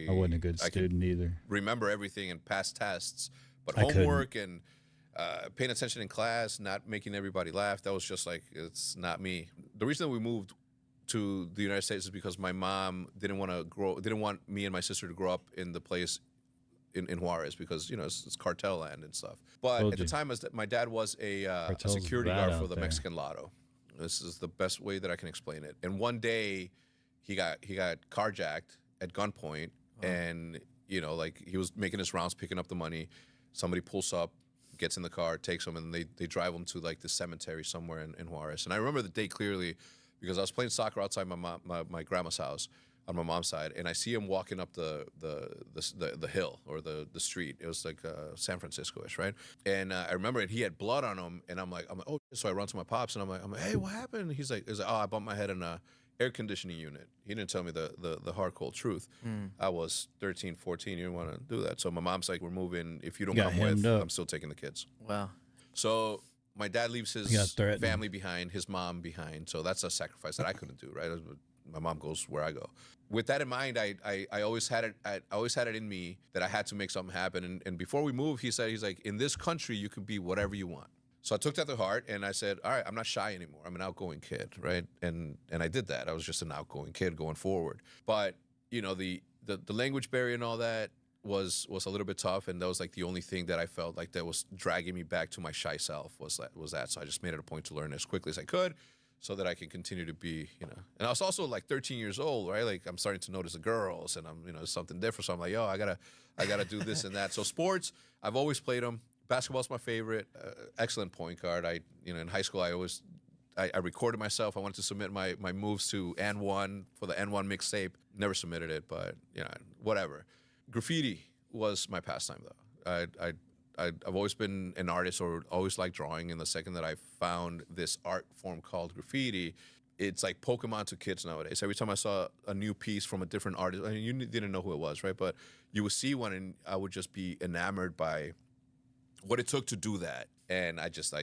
wasn't a good I could student either. remember everything and pass tests, but I couldn't. homework and paying attention in class, not making everybody laugh, that was just like, it's not me. The reason that we moved to the United States is because my mom didn't want me and my sister to grow up in the place in Juarez, because it's cartel land and stuff. But Told at the you. time, my dad was a Cartel's security bad guard out for the there. Mexican Lotto. This is the best way that I can explain it. And one day, he got carjacked at gunpoint, and like he was making his rounds, picking up the money. Somebody pulls up, gets in the car, takes him, and they drive him to like the cemetery somewhere in Juarez. And I remember the day clearly because I was playing soccer outside my grandma's house on my mom's side, and I see him walking up the hill or the street. It was like San Francisco-ish, right? And I remember he had blood on him, and I'm like, oh, so I run to my pops, and I'm like, hey, what happened? He's like, oh, I bumped my head in a air conditioning unit. He didn't tell me the hard cold truth. I was 13, 14. You didn't want to do that. So my mom's like, we're moving. If you don't come with, I'm still taking the kids. Wow. So my dad leaves his family behind, his mom behind. So that's a sacrifice that I couldn't do, right? My mom goes where I go. With that in mind, I always had it. I always had it in me that I had to make something happen. And before we moved, he's like, in this country, you can be whatever you want. So I took that to heart, and I said, all right, I'm not shy anymore. I'm an outgoing kid, right? And I did that. I was just an outgoing kid going forward. But the language barrier and all that was a little bit tough, and that was like the only thing that I felt like that was dragging me back to my shy self was that. So I just made it a point to learn as quickly as I could, so that I can continue to be, And I was also like 13 years old, right? Like I'm starting to notice the girls, and I'm, something different. So I'm like, yo, I gotta do this and that. So sports, I've always played them. Basketball's my favorite. Excellent point guard. In high school, I recorded myself. I wanted to submit my moves to N1 for the N1 mixtape. Never submitted it, but whatever. Graffiti was my pastime, though. I've always been an artist, or always liked drawing. And the second that I found this art form called graffiti, it's like Pokemon to kids nowadays. Every time I saw a new piece from a different artist, I mean, you didn't know who it was, right? But you would see one, and I would just be enamored by what it took to do that. And I just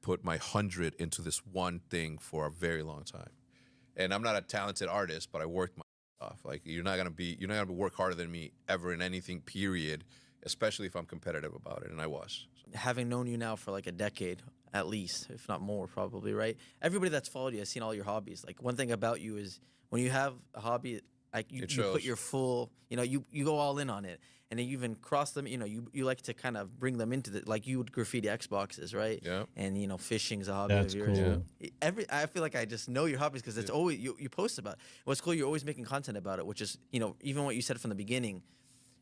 put my 100 into this one thing for a very long time. And I'm not a talented artist, but I worked my off. Like you're not gonna work harder than me ever in anything, period, especially if I'm competitive about it. And I was. Having known you now for like a decade, at least, if not more, probably, right? Everybody that's followed you has seen all your hobbies. Like one thing about you is when you have a hobby, like you put your full, you go all in on it. And then you even cross them, you like to kind of bring them into like you would graffiti Xboxes, right? Yeah. And, fishing's a hobby That's of yours. cool. I feel like I just know your hobbies because it's always, you post about it. What's cool, you're always making content about it, which is, even what you said from the beginning,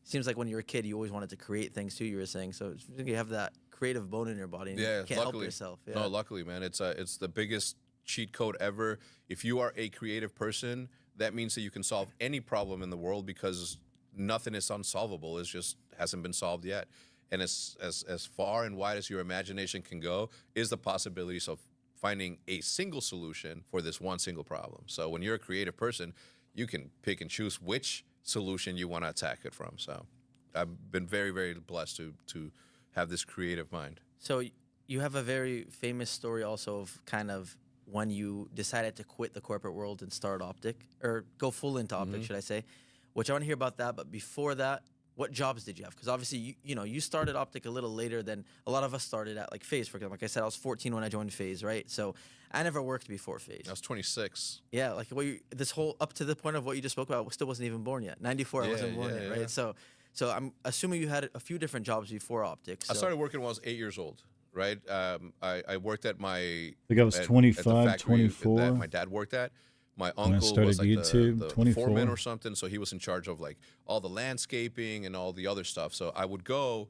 seems like when you were a kid, you always wanted to create things too, you were saying. So you have that creative bone in your body and you can't help yourself. Yeah. No, luckily, man. It's the biggest cheat code ever. If you are a creative person, that means that you can solve any problem in the world because nothing is unsolvable. It just hasn't been solved yet. And as far and wide as your imagination can go is the possibilities of finding a single solution for this one single problem. So when you're a creative person, you can pick and choose which solution you want to attack it from. So I've been very, very blessed to have this creative mind. So you have a very famous story also of kind of when you decided to quit the corporate world and start Optic, or go full into Optic, should I say, which I want to hear about that. But before that, what jobs did you have? Because obviously, you started Optic a little later than a lot of us started at, like FaZe, for example. Like I said, I was 14 when I joined FaZe, right? So I never worked before FaZe. I was 26. Yeah, like this whole, up to the point of what you just spoke about, still wasn't even born yet. 94, I wasn't born yet, right? So I'm assuming you had a few different jobs before Optic. So. I started working when I was 8 years old, right? I worked at I think I was 25, 24. That my dad worked at. My uncle was like the foreman or something, so he was in charge of like all the landscaping and all the other stuff. So I would go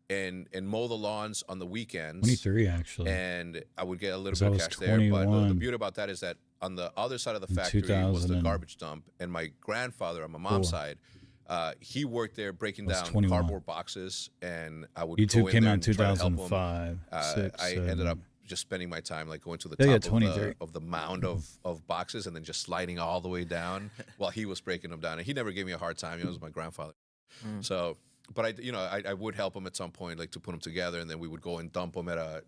and mow the lawns on the weekends. 23 actually. And I would get a little bit of cash there. But the beauty about that is that on the other side of the factory was the garbage dump, and my grandfather on my mom's side, he worked there breaking down cardboard boxes, and I would go in came there out and in try to help him. 2005. I ended up just spending my time like going to the top of the mound of boxes and then just sliding all the way down while he was breaking them down. And he never gave me a hard time. He was my grandfather. So, but I would help him at some point, like to put them together, and then we would go and dump them at a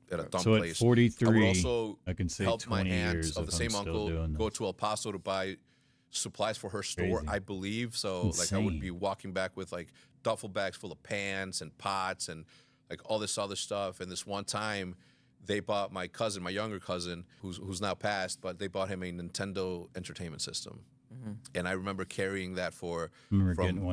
dump so place. At 43, I would also I can say help my 20 aunt years of the same uncle go to El Paso to buy supplies for her store, I believe. So like I would be walking back with like duffel bags full of pans and pots and like all this other stuff. And this one time they bought my cousin, my younger cousin, who's now passed, but they bought him a Nintendo Entertainment System. And I remember carrying that from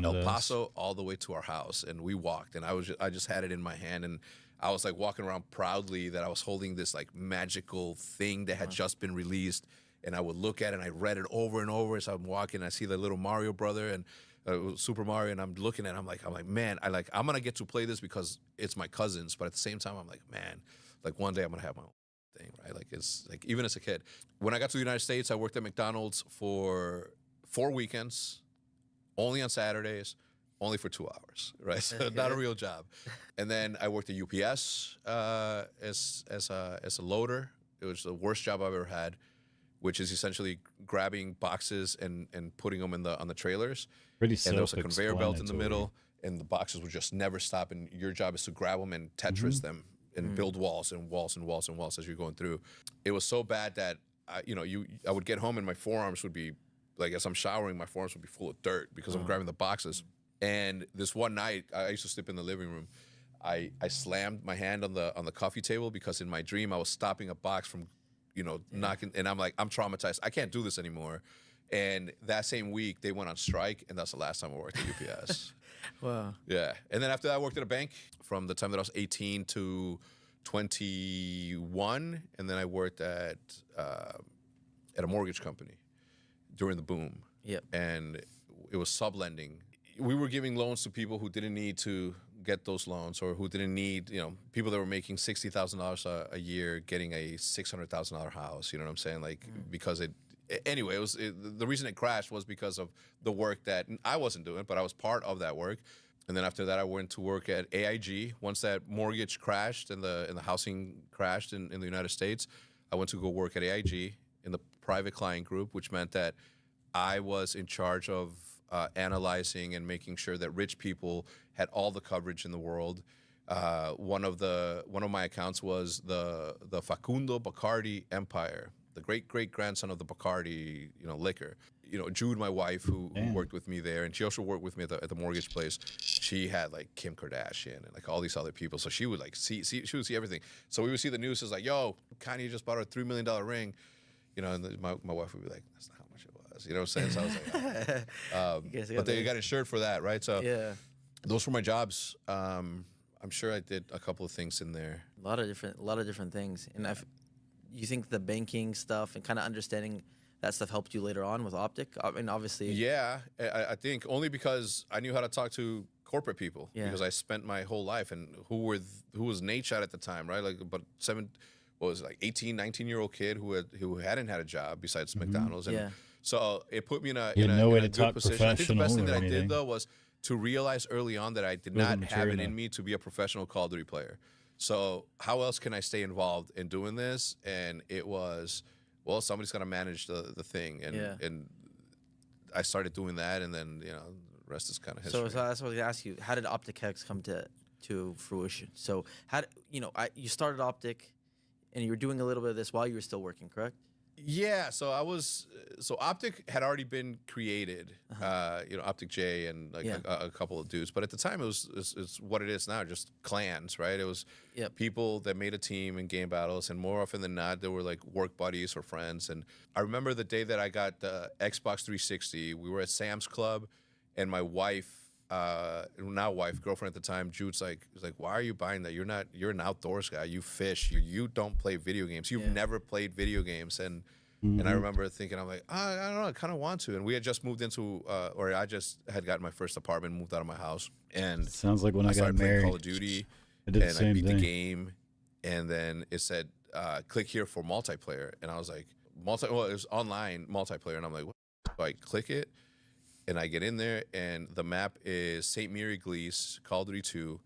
El Paso all the way to our house, and we walked, and I just had it in my hand, and I was like walking around proudly that I was holding this like magical thing that had just been released, and I would look at it and I read it over and over as I'm walking. I see the little Mario brother and Super Mario, and I'm looking at it, I'm like, man, I'm gonna get to play this because it's my cousins, but at the same time, I'm like, man, like one day I'm gonna have my own thing, right? Like it's like even as a kid, when I got to the United States, I worked at McDonald's for 4 weekends, only on Saturdays, only for 2 hours, right? So not a real job. And then I worked at UPS as a loader. It was the worst job I've ever had, which is essentially grabbing boxes and putting them on the trailers. Pretty and there was a conveyor belt in the self-explanatory. middle, and the boxes would just never stop. And your job is to grab them and Tetris them and build walls and walls and walls and walls as you're going through. It was so bad that I would get home and my forearms would be like, as I'm showering, my forearms would be full of dirt because I'm grabbing the boxes. And this one night, I used to sleep in the living room. I slammed my hand on the coffee table because in my dream I was stopping a box from, knocking, and I'm like, I'm traumatized. I can't do this anymore. And that same week they went on strike, and that's the last time I worked at UPS. Wow. Yeah. And then after that, I worked at a bank from the time that I was 18 to 21, and then I worked at a mortgage company during the boom. Yep. And it was sublending. We were giving loans to people who didn't need to get those loans, or who didn't need, people that were making $60,000 a year getting a $600,000 house. You know what I'm saying? Like, because anyway, the reason it crashed was because of the work that I wasn't doing, but I was part of that work. And then after that, I went to work at AIG. Once that mortgage crashed and the housing crashed in the United States, I went to go work at AIG in the private client group, which meant that I was in charge of analyzing and making sure that rich people had all the coverage in the world. One of my accounts was the Facundo Bacardi empire, the great grandson of the Bacardi liquor. Jude, my wife, who worked with me there, and she also worked with me at the mortgage place. She had like Kim Kardashian and like all these other people, so she would like see she would see everything. So we would see the news as like, yo, Kanye just bought a $3 million ring, and my wife would be like, that's not how much it was, you know what I'm saying? So I was like, but they got insured for that, right? So yeah, those were my jobs. I'm sure I did a couple of things in there. A lot of different things. And you think the banking stuff and kind of understanding that stuff helped you later on with Optic? I mean, obviously. Yeah, I think only because I knew how to talk to corporate people. Yeah. Because I spent my whole life, and who was Nate Shot at the time, right? Like, but 18, 19-year-old kid who hadn't had a job besides McDonald's. And Yeah. so it put me in a to good talk position. I think the best thing that I professional or did though was to realize early on that I did Build the not have it material. in me to be a professional Call of Duty player. So how else can I stay involved in doing this? And it was, well, somebody's got to manage the thing, and I started doing that, and then the rest is kind of history. So that's what I was going to ask you. How did Optic X come to fruition? So you started Optic, and you were doing a little bit of this while you were still working, correct? Yeah, so Optic had already been created, Optic J and like a couple of dudes. But at the time, it's what it is now, just clans, right? It was people that made a team in game battles, and more often than not, they were like work buddies or friends. And I remember the day that I got the Xbox 360, we were at Sam's Club, and my wife, girlfriend at the time, Jude's like, why are you buying that? You're an outdoors guy. You fish. You don't play video games. You've never played video games. And I remember thinking, I'm like, I don't know, I kind of want to. And we had just moved into, or I just had gotten my first apartment, moved out of my house, and Sounds like when I got started playing married. Call of Duty, I did the and same I beat thing. the game, and then it said, click here for multiplayer, and I was like, it was online multiplayer, and I'm like, what? So I click it. And I get in there, and the map is St. Mary Glees, Call of Duty 2,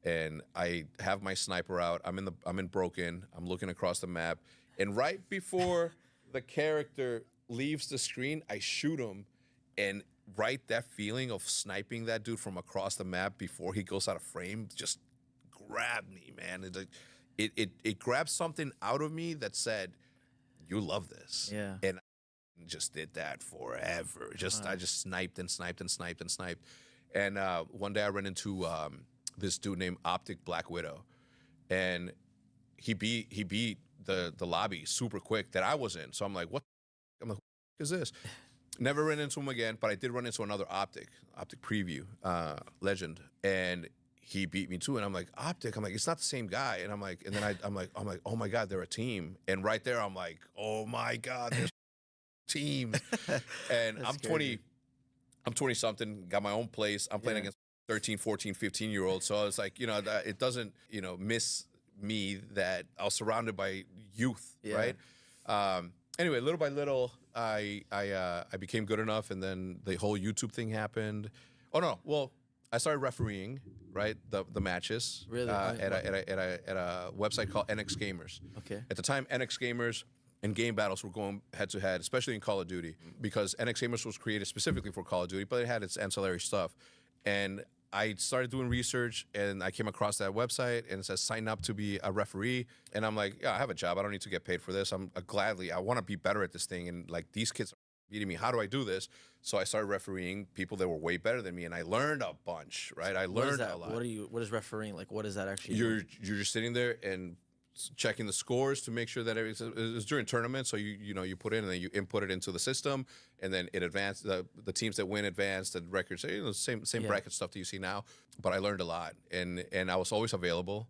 and I have my sniper out. I'm in Broken. I'm looking across the map, and right before the character leaves the screen, I shoot him, and that feeling of sniping that dude from across the map before he goes out of frame just grabbed me, man. It grabbed something out of me that said, "You love this," and just did that forever. I just sniped and sniped and sniped and sniped. And one day I ran into this dude named Optic Black Widow, and he beat the lobby super quick that I was in. So I'm like, what? I'm like, who is this? Never ran into him again, but I did run into another Optic Preview legend, and he beat me too. And I'm like, Optic. I'm like, it's not the same guy. And I'm like, I'm like, oh my God, they're a team. And right there, I'm like, oh my God, they're teams. And That's I'm 20 something, got my own place. I'm playing against 13, 14, 15-year-olds. So I was like, it doesn't, miss me that I was surrounded by youth, right? Anyway, little by little, I became good enough, and then the whole YouTube thing happened. Oh no, well, I started refereeing, right, the matches, Really? at a website called NX Gamers. Okay. At the time, NX Gamers and game battles were going head to head, especially in Call of Duty, because NX Gamers was created specifically for Call of Duty, but it had its ancillary stuff. And I started doing research, and I came across that website, and it says sign up to be a referee. And I'm like, yeah, I have a job. I don't need to get paid for this. I'm I want to be better at this thing. And like, these kids are beating me. How do I do this? So I started refereeing people that were way better than me, and I learned a bunch, right? I learned a lot. What is refereeing? Like, what is that actually? You're just sitting there and checking the scores to make sure that it's during tournaments. So you put in and then you input it into the system, and then it advanced. The teams that win advance. The records, same bracket stuff that you see now. But I learned a lot, and I was always available.